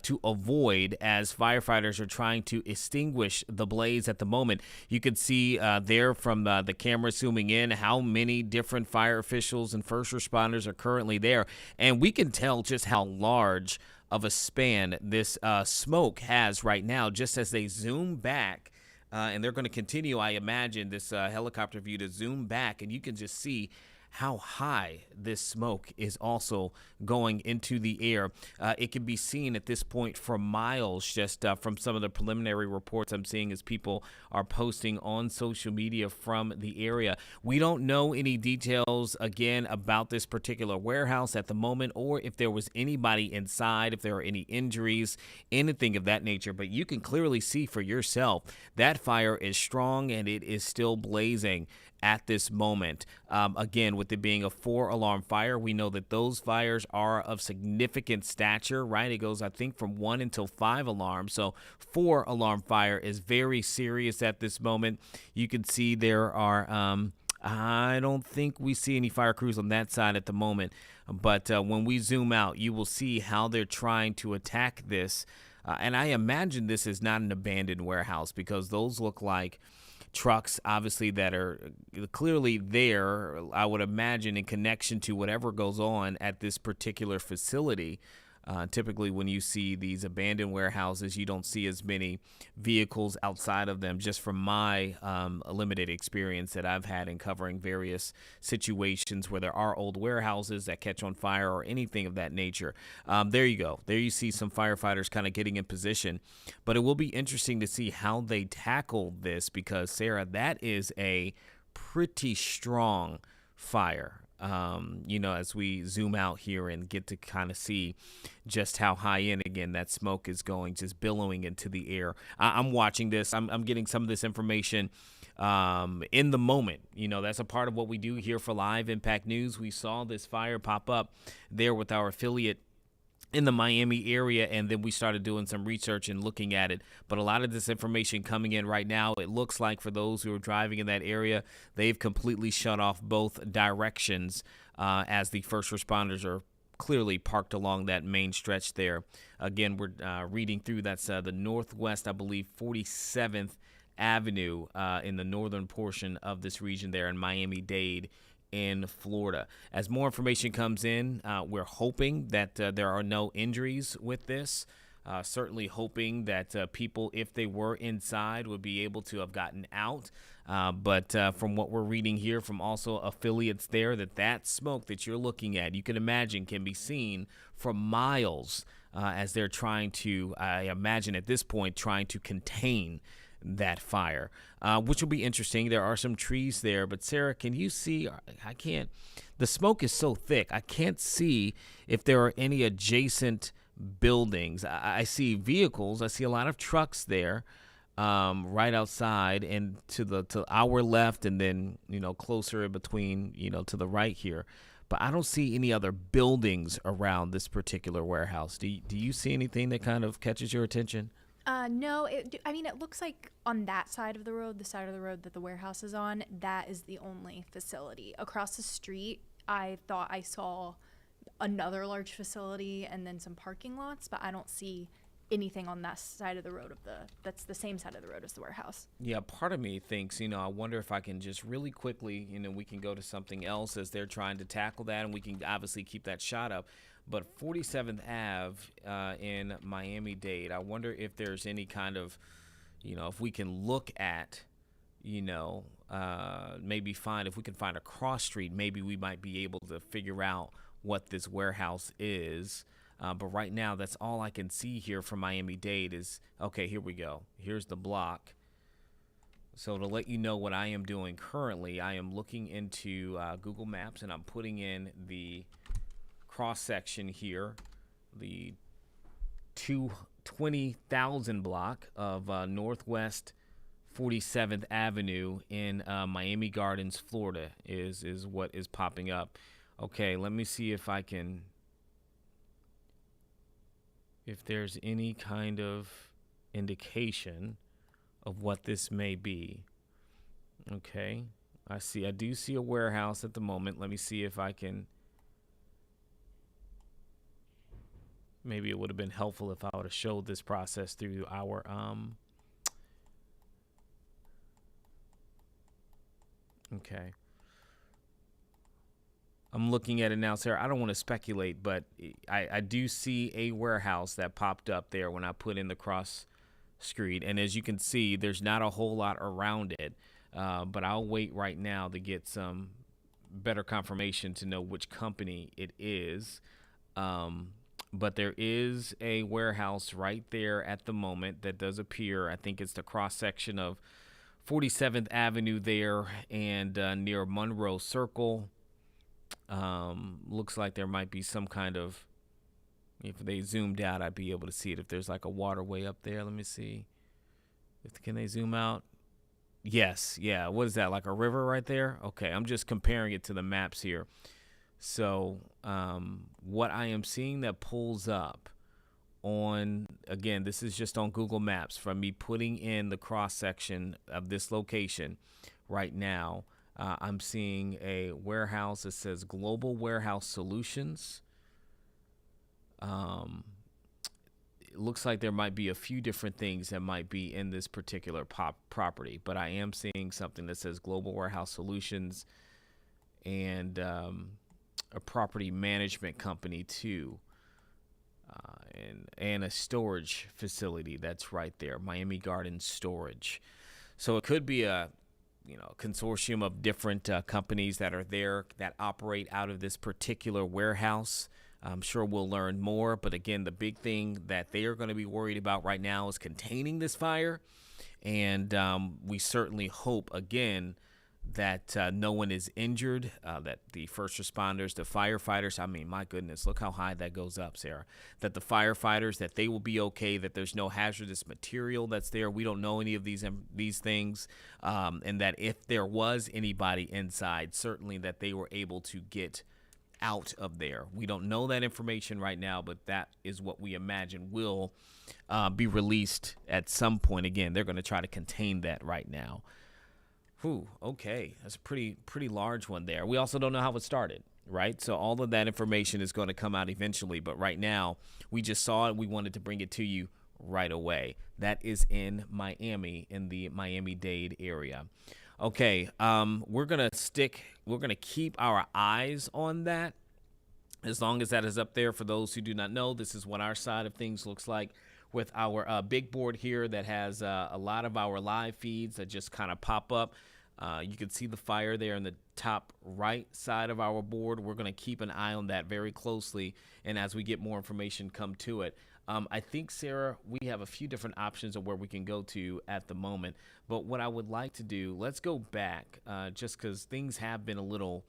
to avoid, as firefighters are trying to extinguish the blaze at the moment. You can see there from the camera zooming in how many different fire officials and first responders are currently there. And we can tell just how large of a span this smoke has right now, just as they zoom back. And they're going to continue, I imagine, this helicopter view to zoom back, and you can just see how high this smoke is also going into the air. It can be seen at this point for miles, just from some of the preliminary reports I'm seeing as people are posting on social media from the area. We don't know any details, again, about this particular warehouse at the moment, or if there was anybody inside, if there are any injuries, anything of that nature. But you can clearly see for yourself that fire is strong and it is still blazing at this moment. Again, with it being a 4-alarm fire, we know that those fires are of significant stature, right? It goes, I think, from 1 until 5 alarms. So 4-alarm fire is very serious at this moment. You can see there are, I don't think we see any fire crews on that side at the moment. But when we zoom out, you will see how they're trying to attack this. And I imagine this is not an abandoned warehouse, because those look like trucks, obviously, that are clearly there, I would imagine, in connection to whatever goes on at this particular facility. Typically, when you see these abandoned warehouses, you don't see as many vehicles outside of them, just from my limited experience that I've had in covering various situations where there are old warehouses that catch on fire or anything of that nature. There you go. There you see some firefighters kind of getting in position. But it will be interesting to see how they tackle this, because, Sarah, that is a pretty strong fire. As we zoom out here and get to kind of see just how high in, again, that smoke is going, just billowing into the air. I'm watching this. I'm getting some of this information in the moment. That's a part of what we do here for Live Impact News. We saw this fire pop up there with our affiliate in the Miami area, and then we started doing some research and looking at it. But a lot of this information coming in right now, it looks like for those who are driving in that area, they've completely shut off both directions as the first responders are clearly parked along that main stretch there. Again, we're reading through, that's the Northwest, I believe, 47th Avenue in the northern portion of this region there in Miami-Dade in Florida. As more information comes in, we're hoping that there are no injuries with this. Certainly hoping that people, if they were inside, would be able to have gotten out. But from what we're reading here from also affiliates there, that smoke that you're looking at, you can imagine, can be seen for miles as they're trying to, I imagine at this point, trying to contain that fire, which will be interesting. There are some trees there, but Sarah, can you see? I can't. The smoke is so thick, I can't see if there are any adjacent buildings. I see vehicles. I see a lot of trucks there, right outside, and to our left, and then closer in between, to the right here. But I don't see any other buildings around this particular warehouse. Do you see anything that kind of catches your attention? No, it looks like on that side of the road, the side of the road that the warehouse is on, that is the only facility. Across the street, I thought I saw another large facility and then some parking lots, but I don't see anything on that side of the road that's the same side of the road as the warehouse. Yeah, part of me thinks, I wonder if I can just really quickly, we can go to something else as they're trying to tackle that, and we can obviously keep that shot up. But 47th Ave in Miami-Dade, I wonder if there's any kind of, if we can look at, maybe if we can find a cross street, maybe we might be able to figure out what this warehouse is. But right now, that's all I can see here from Miami-Dade is, okay, here we go. Here's the block. So to let you know what I am doing currently, I am looking into Google Maps, and I'm putting in the cross-section here, the 20,000 block of Northwest 47th Avenue in Miami Gardens, Florida is what is popping up. Okay, let me see if there's any kind of indication of what this may be. Okay, I do see a warehouse at the moment. Let me see if I can, maybe it would have been helpful if I would have showed this process through our, okay. I'm looking at it now, Sarah. I don't want to speculate, but I do see a warehouse that popped up there when I put in the cross street. And as you can see, there's not a whole lot around it. But I'll wait right now to get some better confirmation to know which company it is. But there is a warehouse right there at the moment that does appear. I think it's the cross section of 47th Avenue there and near Monroe Circle. Looks like there might be some kind of, if they zoomed out, I'd be able to see it. If there's like a waterway up there, let me see. Can they zoom out? Yes, yeah. What is that, like a river right there? Okay, I'm just comparing it to the maps here. So what I am seeing that pulls up on, again, this is just on Google Maps from me putting in the cross section of this location right now. I'm seeing a warehouse that says Global Warehouse Solutions. It looks like there might be a few different things that might be in this particular property, but I am seeing something that says Global Warehouse Solutions and a property management company too, and a storage facility that's right there, Miami Gardens Storage. So it could be a consortium of different companies that are there that operate out of this particular warehouse. I'm sure we'll learn more, but again, the big thing that they are going to be worried about right now is containing this fire, and we certainly hope, again, that no one is injured, that the first responders, the firefighters, I mean, my goodness, look how high that goes up, Sarah, that the firefighters, that they will be okay, that there's no hazardous material that's there. We don't know any of these things, and that if there was anybody inside, certainly that they were able to get out of there. We don't know that information right now, but that is what we imagine will be released at some point. Again, they're going to try to contain that right now. Whew, okay, that's a pretty large one there. We also don't know how it started, right? So all of that information is going to come out eventually, but right now we just saw it. We wanted to bring it to you right away. That is in Miami, in the Miami-Dade area. Okay, we're gonna keep our eyes on that as long as that is up there. For those who do not know, this is what our side of things looks like with our big board here that has a lot of our live feeds that just kind of pop up. You can see the fire there in the top right side of our board. We're going to keep an eye on that very closely, and as we get more information come to it. I think, Sarah, we have a few different options of where we can go to at the moment, but what I would like to do, let's go back just because things have been a little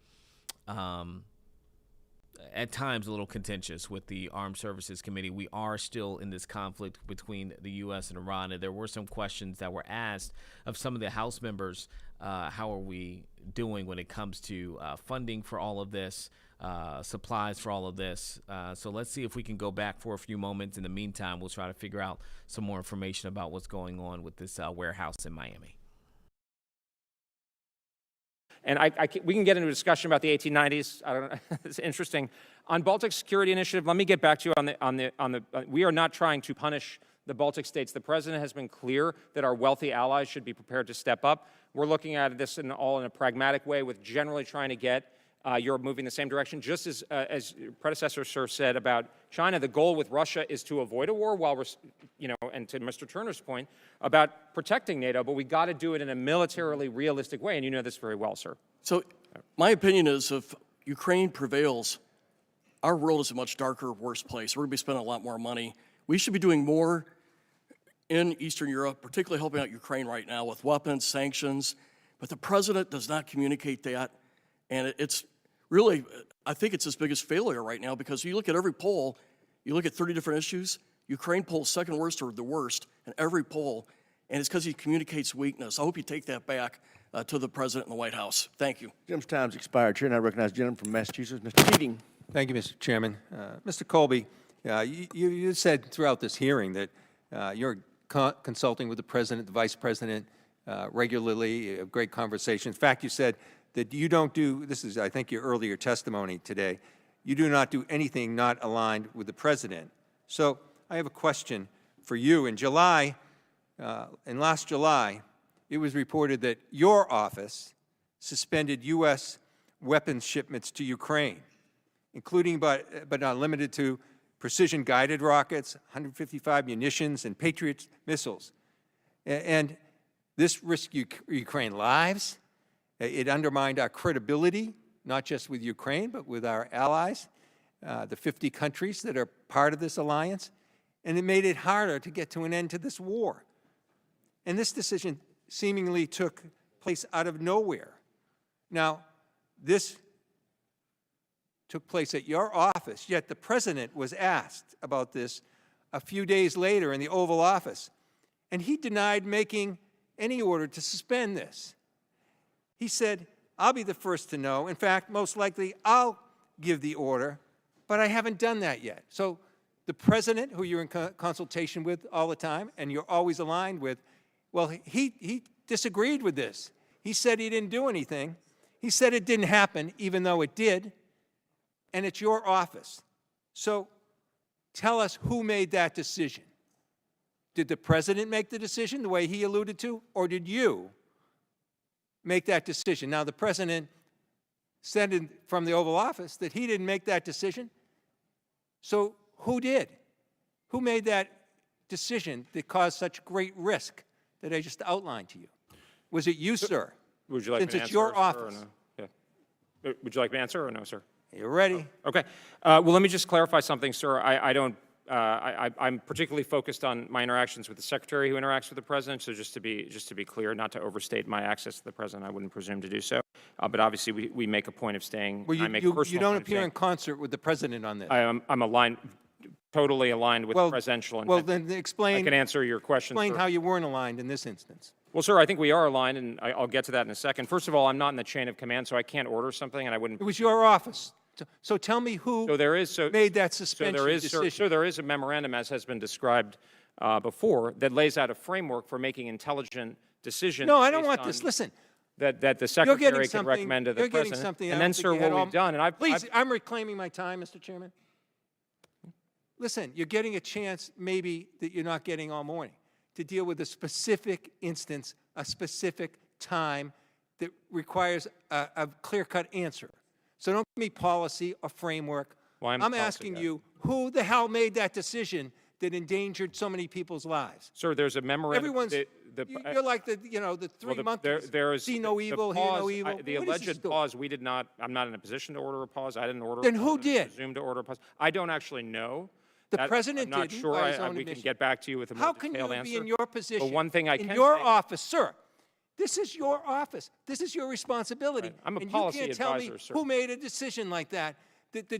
at times a little contentious with the Armed Services Committee. We are still in this conflict between the U.S. and Iran, and there were some questions that were asked of some of the House members. How are we doing when it comes to funding for all of this, supplies for all of this? So let's see if we can go back for a few moments. In the meantime, we'll try to figure out some more information about what's going on with this warehouse in Miami. And we can get into a discussion about the 1890s. I don't know. It's interesting. On Baltic Security Initiative, let me get back to you we are not trying to punish the Baltic states. The president has been clear that our wealthy allies should be prepared to step up. We're looking at this all in a pragmatic way with generally trying to get you're moving the same direction. Just as your predecessor, sir, said about China, the goal with Russia is to avoid a war while we're, and to Mr. Turner's point about protecting NATO, but we got to do it in a militarily realistic way, and you know this very well, sir. So my opinion is if Ukraine prevails, our world is a much darker, worse place. We're going to be spending a lot more money. We should be doing more in Eastern Europe, particularly helping out Ukraine right now with weapons, sanctions, but the president does not communicate that, and it's really, I think it's his biggest failure right now, because you look at every poll, you look at 30 different issues, Ukraine polls second worst or the worst in every poll, and it's because he communicates weakness. I hope you take that back to the president in the White House. Thank you. Jim's time's expired. Chair, and I recognize the gentleman from Massachusetts, Mr. Keating. Thank you, Mr. Chairman. Mr. Colby, you said throughout this hearing that you're consulting with the president, the vice president regularly, great conversation. In fact, you said that you don't do, this is, I think, your earlier testimony today, you do not do anything not aligned with the president. So I have a question for you. In last July, it was reported that your office suspended U.S. weapons shipments to Ukraine, including but not limited to precision-guided rockets, 155 munitions, and Patriot missiles. And this risked Ukraine lives. It undermined our credibility, not just with Ukraine, but with our allies, the 50 countries that are part of this alliance. And it made it harder to get to an end to this war. And this decision seemingly took place out of nowhere. Now, this took place at your office, yet the president was asked about this a few days later in the Oval Office, and he denied making any order to suspend this. He said, I'll be the first to know. In fact, most likely I'll give the order, but I haven't done that yet. So the president, who you're in consultation with all the time and you're always aligned with, well, he disagreed with this. He said he didn't do anything. He said it didn't happen, even though it did. And it's your office. So tell us who made that decision. Did the president make the decision the way he alluded to, or did you make that decision? Now, the president said from the Oval Office that he didn't make that decision. So who did? Who made that decision that caused such great risk that I just outlined to you? Was it you, sir? Would you like Since me to it's answer, your sir, office. or no? Yeah. Would you like me to answer or no, sir? You're ready. Okay. Well, let me just clarify something, sir. I'm particularly focused on my interactions with the secretary who interacts with the president. So just to be clear, not to overstate my access to the president, I wouldn't presume to do so. But obviously, we make a point of staying. Well, you don't appear in concert with the president on this. I'm aligned, totally aligned with the presidential intent. Well, then explain. I can answer your question. Explain how you weren't aligned in this instance. Well, sir, I think we are aligned, and I'll get to that in a second. First of all, I'm not in the chain of command, so I can't order something, and I wouldn't. It was your office. So tell me who made that suspension decision. So there is a memorandum, as has been described before, that lays out a framework for making intelligent decisions. No, I don't want this. Listen. That the secretary can recommend to the president. And then, sir, what we've done, and Please, I'm reclaiming my time, Mr. Chairman. Listen, you're getting a chance, maybe, that you're not getting all morning, to deal with a specific instance, a specific time that requires a clear-cut answer. So don't give me policy or framework. Well, I'm asking you, who the hell made that decision that endangered so many people's lives? Sir, there's a memorandum. Everyone's, you're like the 3 months. See no evil, hear no evil. The alleged pause, we did not, I'm not in a position to order a pause. I didn't order Then a pause. who did? Presumed to order a pause. I don't actually know. The president I'm not didn't, sure. by his own we can admission. get back to you with a more How can detailed you answer. be in your position, But one thing I in can your say, office, sir? This is your office. This is your responsibility. Right. I'm a and policy you can't tell advisor, me sir. who made a decision like that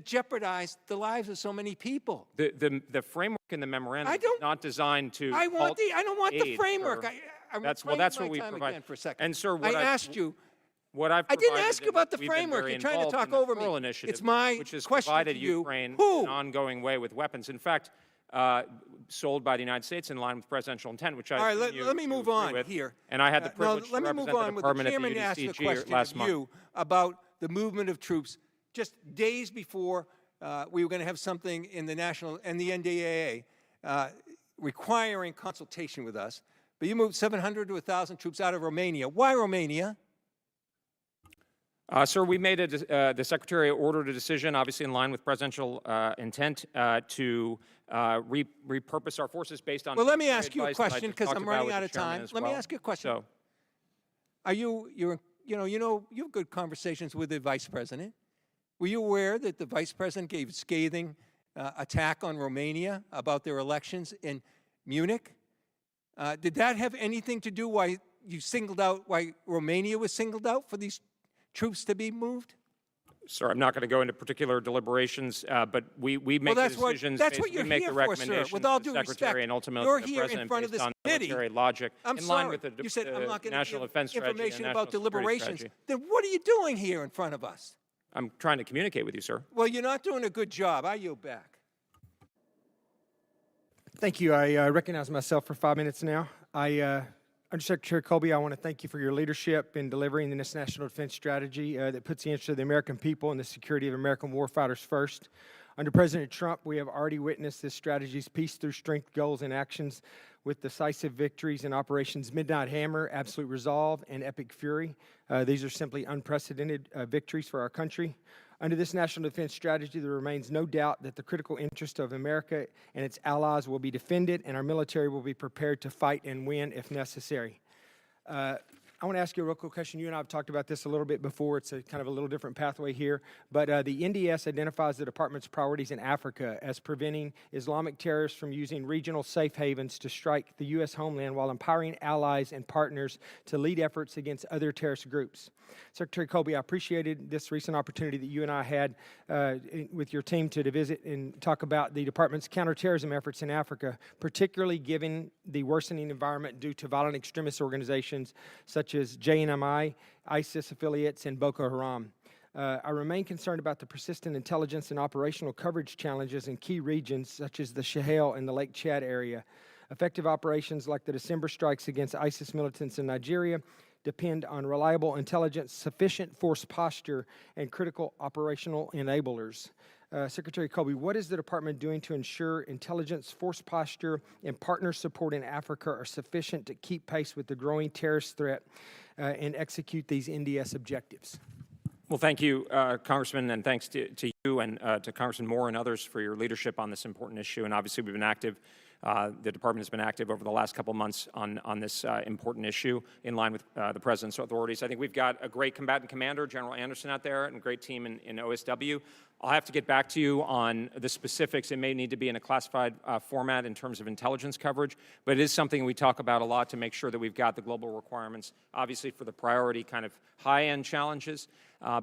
jeopardized the lives of so many people. The framework in the memorandum is not designed to. I don't want the framework. That's what we provide. Again for a second. And sir, I asked you. What I've I didn't provided ask you about the we've been framework. very You're trying to involved talk in the over me. Pearl Initiative, It's my which has question provided to you. Ukraine Who? in an ongoing way with weapons. In fact, sold by the United States in line with presidential intent, which I All right, let me move on with. here. And I had the privilege to let me represent move on the with Department the chairman of the asked a UDCG question last of month. you about the movement of troops just days before we were going to have something in the national and the NDAA requiring consultation with us. But you moved 700 to 1,000 troops out of Romania. Why Romania? Sir, we made the Secretary ordered a decision, obviously in line with presidential intent, to repurpose our forces based on. Well, let me ask you a advice that I question just because talked I'm about running with out the of chairman time. as Let me well. ask you a question. So, Are you have good conversations with the Vice President? Were you aware that the Vice President gave scathing attack on Romania about their elections in Munich? Did that have anything to do why Romania was singled out for these troops to be moved? Sir, I'm not going to go into particular deliberations, but we make the decisions. That's what you're we make here the for, sir. recommendations With all to due the Secretary respect, and ultimately you're to the here President in front of based this on committee. military logic I'm in sorry. line with the You said I'm not going to national give defense strategy information and about national security deliberations. strategy. Then what are you doing here in front of us? I'm trying to communicate with you, sir. Well, you're not doing a good job. I yield back. Thank you. I recognize myself for 5 minutes now. Undersecretary Colby, I want to thank you for your leadership in delivering this national defense strategy that puts the interests of the American people and the security of American warfighters first. Under President Trump, we have already witnessed this strategy's peace through strength goals and actions with decisive victories in Operations Midnight Hammer, Absolute Resolve, and Epic Fury. These are simply unprecedented victories for our country. Under this national defense strategy, there remains no doubt that the critical interest of America and its allies will be defended, and our military will be prepared to fight and win if necessary. I want to ask you a real quick question. You and I have talked about this a little bit before. It's a kind of a little different pathway here. But the NDS identifies the department's priorities in Africa as preventing Islamic terrorists from using regional safe havens to strike the U.S. homeland while empowering allies and partners to lead efforts against other terrorist groups. Secretary Colby, I appreciated this recent opportunity that you and I had with your team to visit and talk about the department's counterterrorism efforts in Africa, particularly given the worsening environment due to violent extremist organizations such as JNMI, ISIS affiliates, and Boko Haram. I remain concerned about the persistent intelligence and operational coverage challenges in key regions such as the Sahel and the Lake Chad area. Effective operations like the December strikes against ISIS militants in Nigeria depend on reliable intelligence, sufficient force posture, and critical operational enablers. Secretary Colby, what is the department doing to ensure intelligence, force posture, and partner support in Africa are sufficient to keep pace with the growing terrorist threat and execute these NDS objectives? Well, thank you, Congressman, and thanks to you and to Congressman Moore and others for your leadership on this important issue. And obviously, we've been active. The department has been active over the last couple of months on this important issue in line with the President's authorities. I think we've got a great combatant commander, General Anderson, out there, and a great team in OSW. I'll have to get back to you on the specifics. It may need to be in a classified format in terms of intelligence coverage, but it is something we talk about a lot to make sure that we've got the global requirements, obviously for the priority kind of high-end challenges,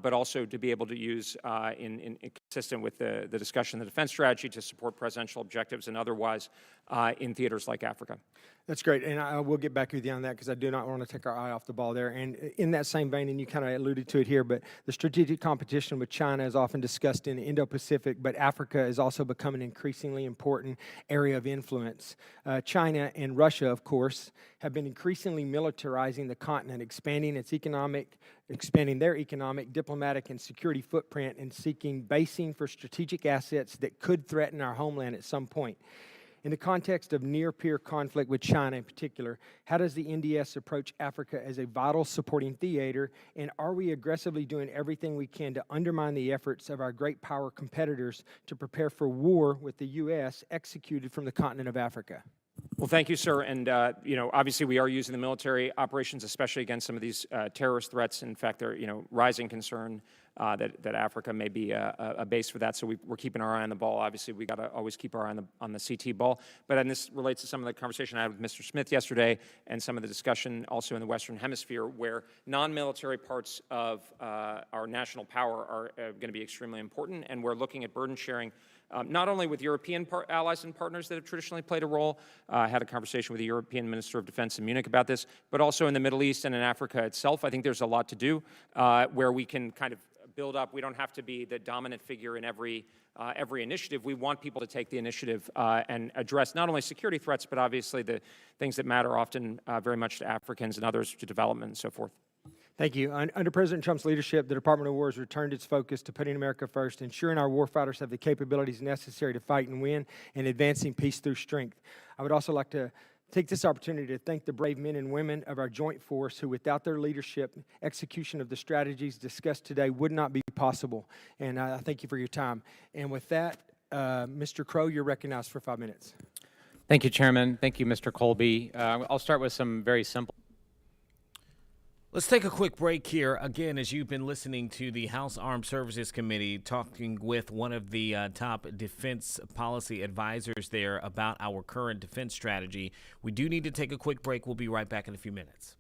but also to be able to use consistent with the discussion of the defense strategy to support presidential objectives and otherwise in theaters like Africa. That's great, and I will get back with you on that because I do not want to take our eye off the ball there. And in that same vein, and you kind of alluded to it here, but the strategic competition with China is often discussed in the Indo-Pacific, but Africa is also becoming an increasingly important area of influence. China and Russia, of course, have been increasingly militarizing the continent, expanding their economic, diplomatic, and security footprint, and seeking basing for strategic assets that could threaten our homeland at some point. In the context of near-peer conflict with China in particular, how does the NDS approach Africa as a vital supporting theater, and are we aggressively doing everything we can to undermine the efforts of our great power competitors to prepare for war with the U.S. executed from the continent of Africa? Well, thank you, sir. And, obviously we are using the military operations, especially against some of these terrorist threats. In fact, there are, rising concern that Africa may be a base for that. So we're keeping our eye on the ball. Obviously, we got to always keep our eye on the CT ball. But and this relates to some of the conversation I had with Mr. Smith yesterday and some of the discussion also in the Western Hemisphere where non-military parts of our national power are going to be extremely important. And we're looking at burden sharing not only with European allies and partners that have traditionally played a role. I had a conversation with the European Minister of Defense in Munich about this, but also in the Middle East and in Africa itself. I think there's a lot to do where we can kind of build up. We don't have to be the dominant figure in every initiative. We want people to take the initiative and address not only security threats, but obviously the things that matter often very much to Africans and others, to development and so forth. Thank you. Under President Trump's leadership, the Department of War has returned its focus to putting America first, ensuring our warfighters have the capabilities necessary to fight and win, and advancing peace through strength. I would also like to Take this opportunity to thank the brave men and women of our joint force who, without their leadership, execution of the strategies discussed today would not be possible. And I thank you for your time. And with that, Mr. Crow, you're recognized for 5 minutes. Thank you, Chairman. Thank you, Mr. Colby. I'll start with some very simple. Let's take a quick break here. Again, as you've been listening to the House Armed Services Committee talking with one of the top defense policy advisors there about our current defense strategy, we do need to take a quick break. We'll be right back in a few minutes.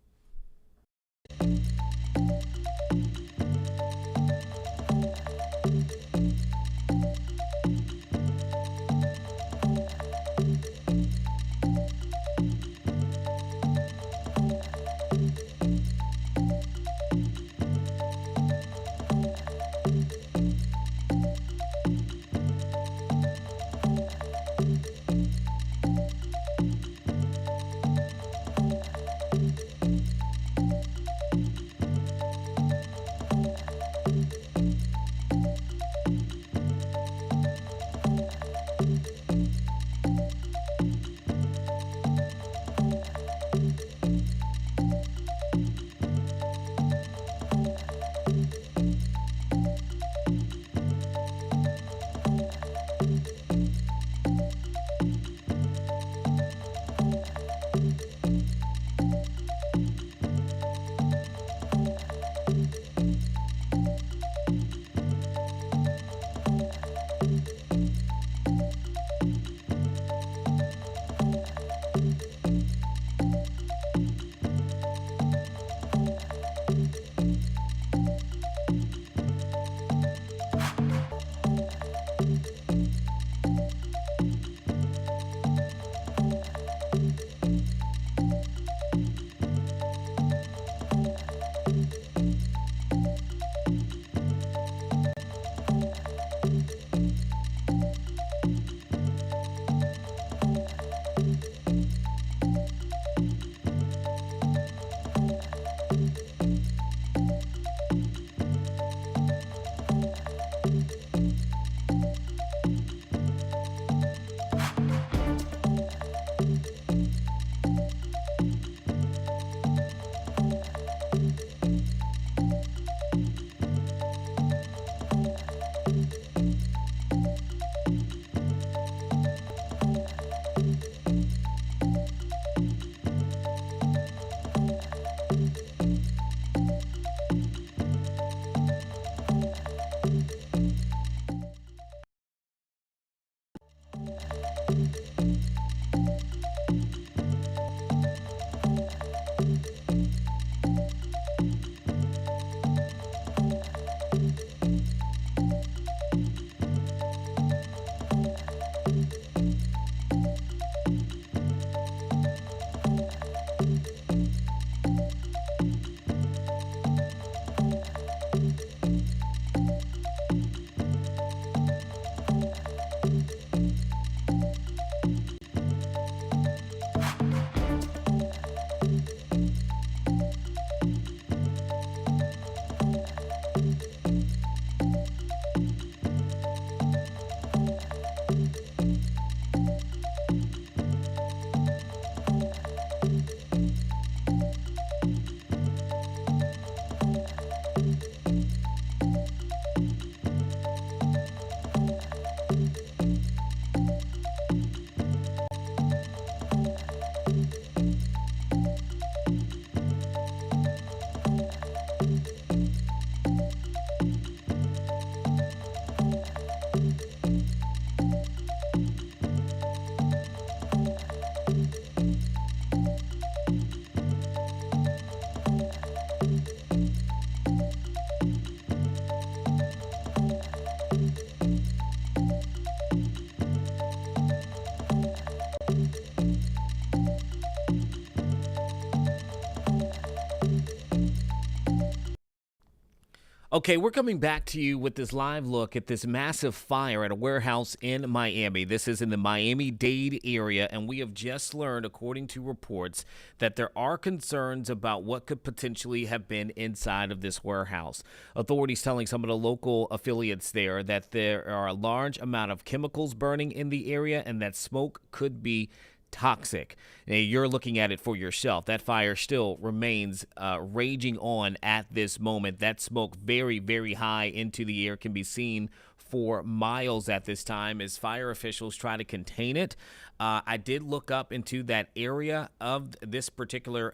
Okay, we're coming back to you with this live look at this massive fire at a warehouse in Miami. This is in the Miami-Dade area, and we have just learned, according to reports, that there are concerns about what could potentially have been inside of this warehouse. Authorities telling some of the local affiliates there that there are a large amount of chemicals burning in the area and that smoke could be toxic. Now, you're looking at it for yourself. That fire still remains raging on at this moment. That smoke very, very high into the air can be seen for miles at this time as fire officials try to contain it. I did look up into that area of this particular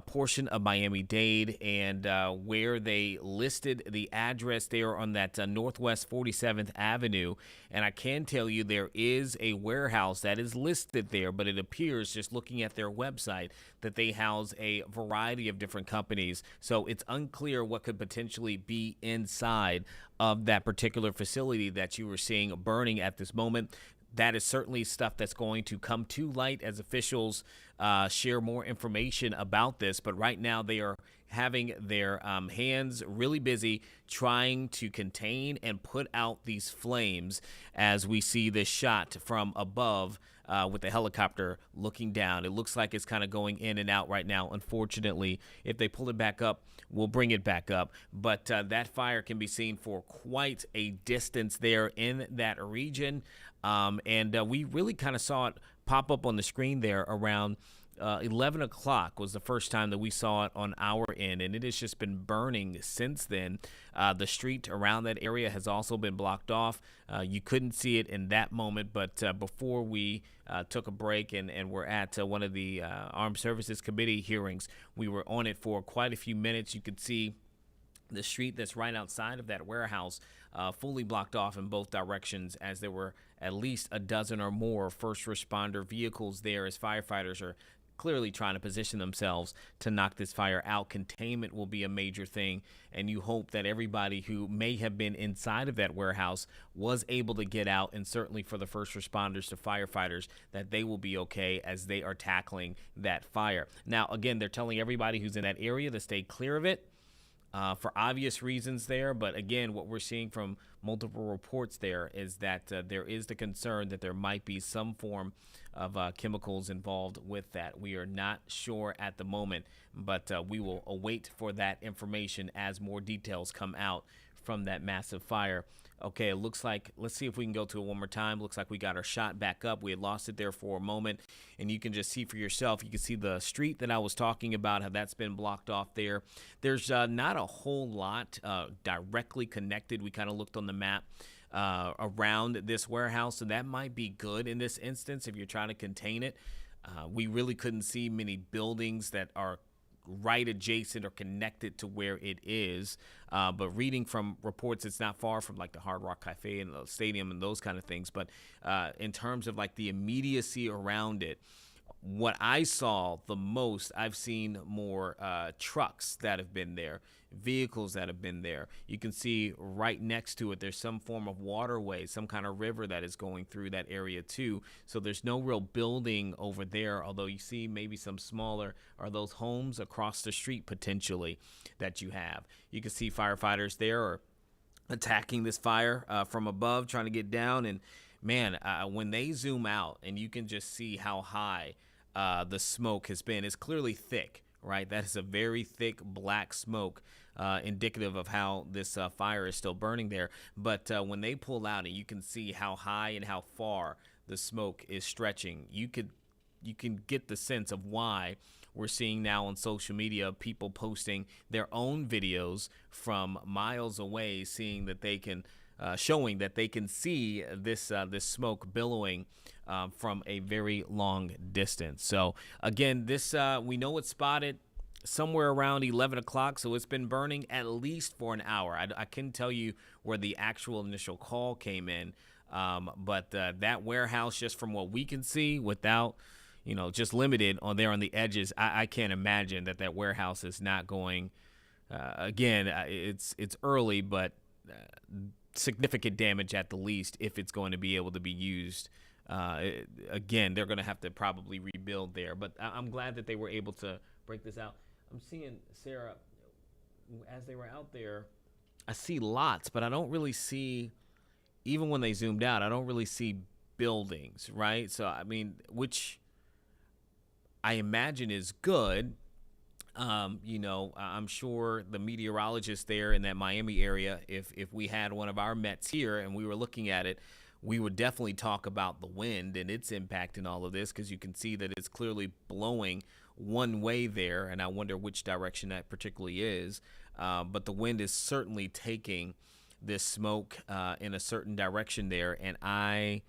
portion of Miami-Dade and where they listed the address there on that Northwest 47th Avenue. And I can tell you there is a warehouse that is listed there, but it appears, just looking at their website, that they house a variety of different companies. So it's unclear what could potentially be inside of that particular facility that you were seeing burning at this moment. That is certainly stuff that's going to come to light as officials share more information about this. But right now they are having their hands really busy trying to contain and put out these flames as we see this shot from above with the helicopter looking down. It looks like it's kind of going in and out right now. Unfortunately, if they pull it back up, we'll bring it back up. But that fire can be seen for quite a distance there in that region. And we really kind of saw it pop up on the screen there around 11 o'clock was the first time that we saw it on our end, and it has just been burning since then. The street around that area has also been blocked off. You couldn't see it in that moment, but before we took a break and were at one of the Armed Services Committee hearings, we were on it for quite a few minutes. You could see the street that's right outside of that warehouse fully blocked off in both directions, as there were at least a dozen or more first responder vehicles there as firefighters are clearly trying to position themselves to knock this fire out. Containment will be a major thing, and you hope that everybody who may have been inside of that warehouse was able to get out, and certainly for the first responders to firefighters, that they will be okay as they are tackling that fire. Now, again, they're telling everybody who's in that area to stay clear of it. For obvious reasons there, but again, what we're seeing from multiple reports there is that there is the concern that there might be some form of chemicals involved with that. We are not sure at the moment, but we will await for that information as more details come out from that massive fire. Okay, it looks like, let's see if we can go to it one more time. Looks like we got our shot back up. We had lost it there for a moment, and you can just see for yourself. You can see the street that I was talking about, how that's been blocked off there. There's not a whole lot directly connected. We kind of looked on the map around this warehouse, so that might be good in this instance if you're trying to contain it. We really couldn't see many buildings that are right adjacent or connected to where it is, but reading from reports, it's not far from like the Hard Rock Cafe and the stadium and those kind of things. But in terms of like the immediacy around it, what I saw the most, I've seen more trucks that have been there, vehicles that have been there. You can see right next to it, there's some form of waterway, some kind of river that is going through that area too. So there's no real building over there, although you see maybe some smaller, are those homes across the street potentially that you have. You can see firefighters there are attacking this fire from above, trying to get down. And man, when they zoom out and you can just see how high the smoke has been, it's clearly thick, right? That is a very thick black smoke, indicative of how this fire is still burning there. But when they pull out and you can see how high and how far the smoke is stretching, you can get the sense of why we're seeing now on social media people posting their own videos from miles away, seeing that they can showing that they can see this smoke billowing from a very long distance. So again, this we know it's spotted somewhere around 11 o'clock, so it's been burning at least for an hour. I couldn't tell you where the actual initial call came in, but that warehouse, just from what we can see, without just limited on there on the edges, I can't imagine that warehouse is not going. Again, it's early, but significant damage at the least if it's going to be able to be used. Again, they're going to have to probably rebuild there, but I'm glad that they were able to break this out. I'm seeing, Sarah, as they were out there, I see lots, but I don't really see, even when they zoomed out, I don't really see buildings, right? So, I mean, which I imagine is good. I'm sure the meteorologist there in that Miami area, if we had one of our Mets here and we were looking at it, we would definitely talk about the wind and its impact in all of this, because you can see that it's clearly blowing one way there, and I wonder which direction that particularly is. But the wind is certainly taking this smoke in a certain direction there, and I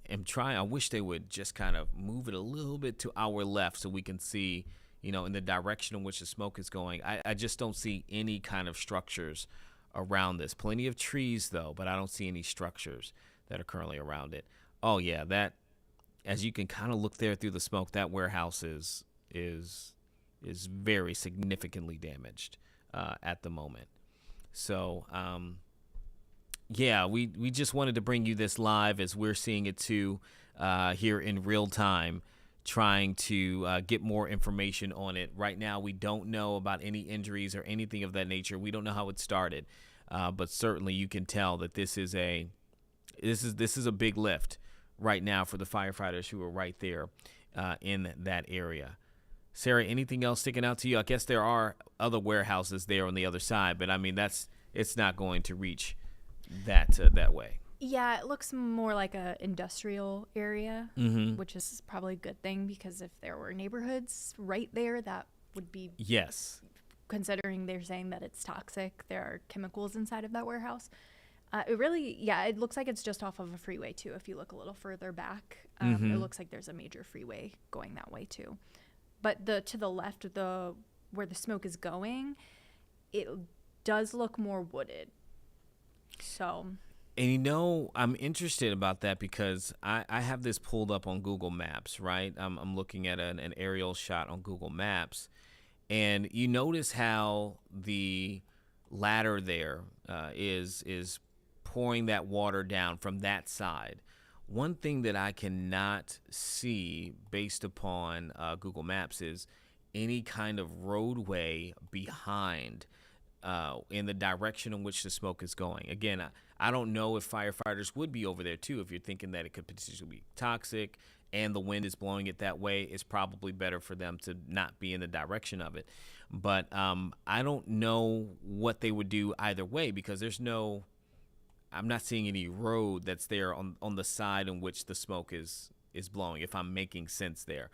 wish they would just kind of move it a little bit to our left so we can see, in the direction in which the smoke is going. I just don't see any kind of structures around this. Plenty of trees, though, but I don't see any structures that are currently around it. Oh, yeah, that, as you can kind of look there through the smoke, that warehouse is very significantly damaged at the moment. So, yeah, we just wanted to bring you this live as we're seeing it too here in real time, trying to get more information on it. Right now, we don't know about any injuries or anything of that nature. We don't know how it started, but certainly you can tell that this is a big lift right now for the firefighters who are right there in that area. Sarah, anything else sticking out to you? I guess there are other warehouses there on the other side, but I mean it's not going to reach that way. Yeah, it looks more like a industrial area, which is probably a good thing, because if there were neighborhoods right there, that would be, yes. Considering they're saying that it's toxic, there are chemicals inside of that warehouse. It looks like it's just off of a freeway too. If you look a little further back, it looks like there's a major freeway going that way too. But to the left of where the smoke is going, it does look more wooded. So. And I'm interested about that because I have this pulled up on Google Maps, right? I'm looking at an aerial shot on Google Maps, and you notice how the ladder there is pouring that water down from that side. One thing that I cannot see based upon Google Maps is any kind of roadway behind in the direction in which the smoke is going. Again, I don't know if firefighters would be over there too. If you're thinking that it could potentially be toxic and the wind is blowing it that way, it's probably better for them to not be in the direction of it. But I don't know what they would do either way, because I'm not seeing any road that's there on the side in which the smoke is blowing, if I'm making sense there.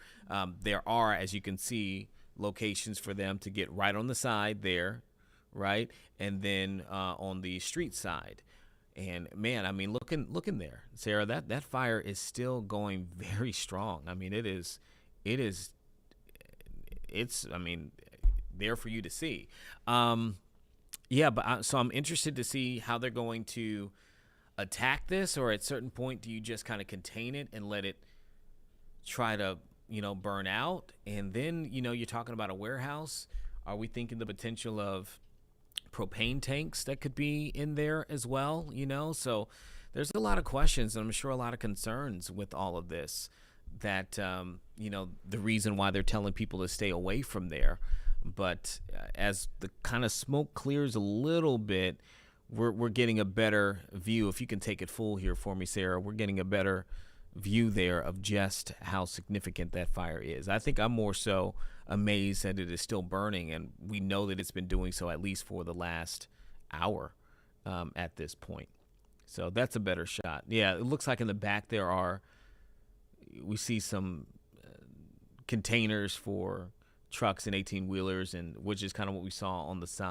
There are, as you can see, locations for them to get right on the side there, right? And then on the street side. And man, I mean, looking there, Sarah, that fire is still going very strong. I mean, it's I mean, there for you to see. Yeah, but so I'm interested to see how they're going to attack this, or at a certain point, do you just kind of contain it and let it try to, burn out? And then, you're talking about a warehouse. Are we thinking the potential of propane tanks that could be in there as well? So there's a lot of questions, and I'm sure a lot of concerns with all of this, that, the reason why they're telling people to stay away from there. But as the kind of smoke clears a little bit, we're getting a better view. If you can take it full here for me, Sarah, we're getting a better view there of just how significant that fire is. I think I'm more so amazed that it is still burning, and we know that it's been doing so at least for the last hour at this point. So that's a better shot. Yeah, it looks like in the back we see some containers for trucks and 18-wheelers, and which is kind of what we saw on the side.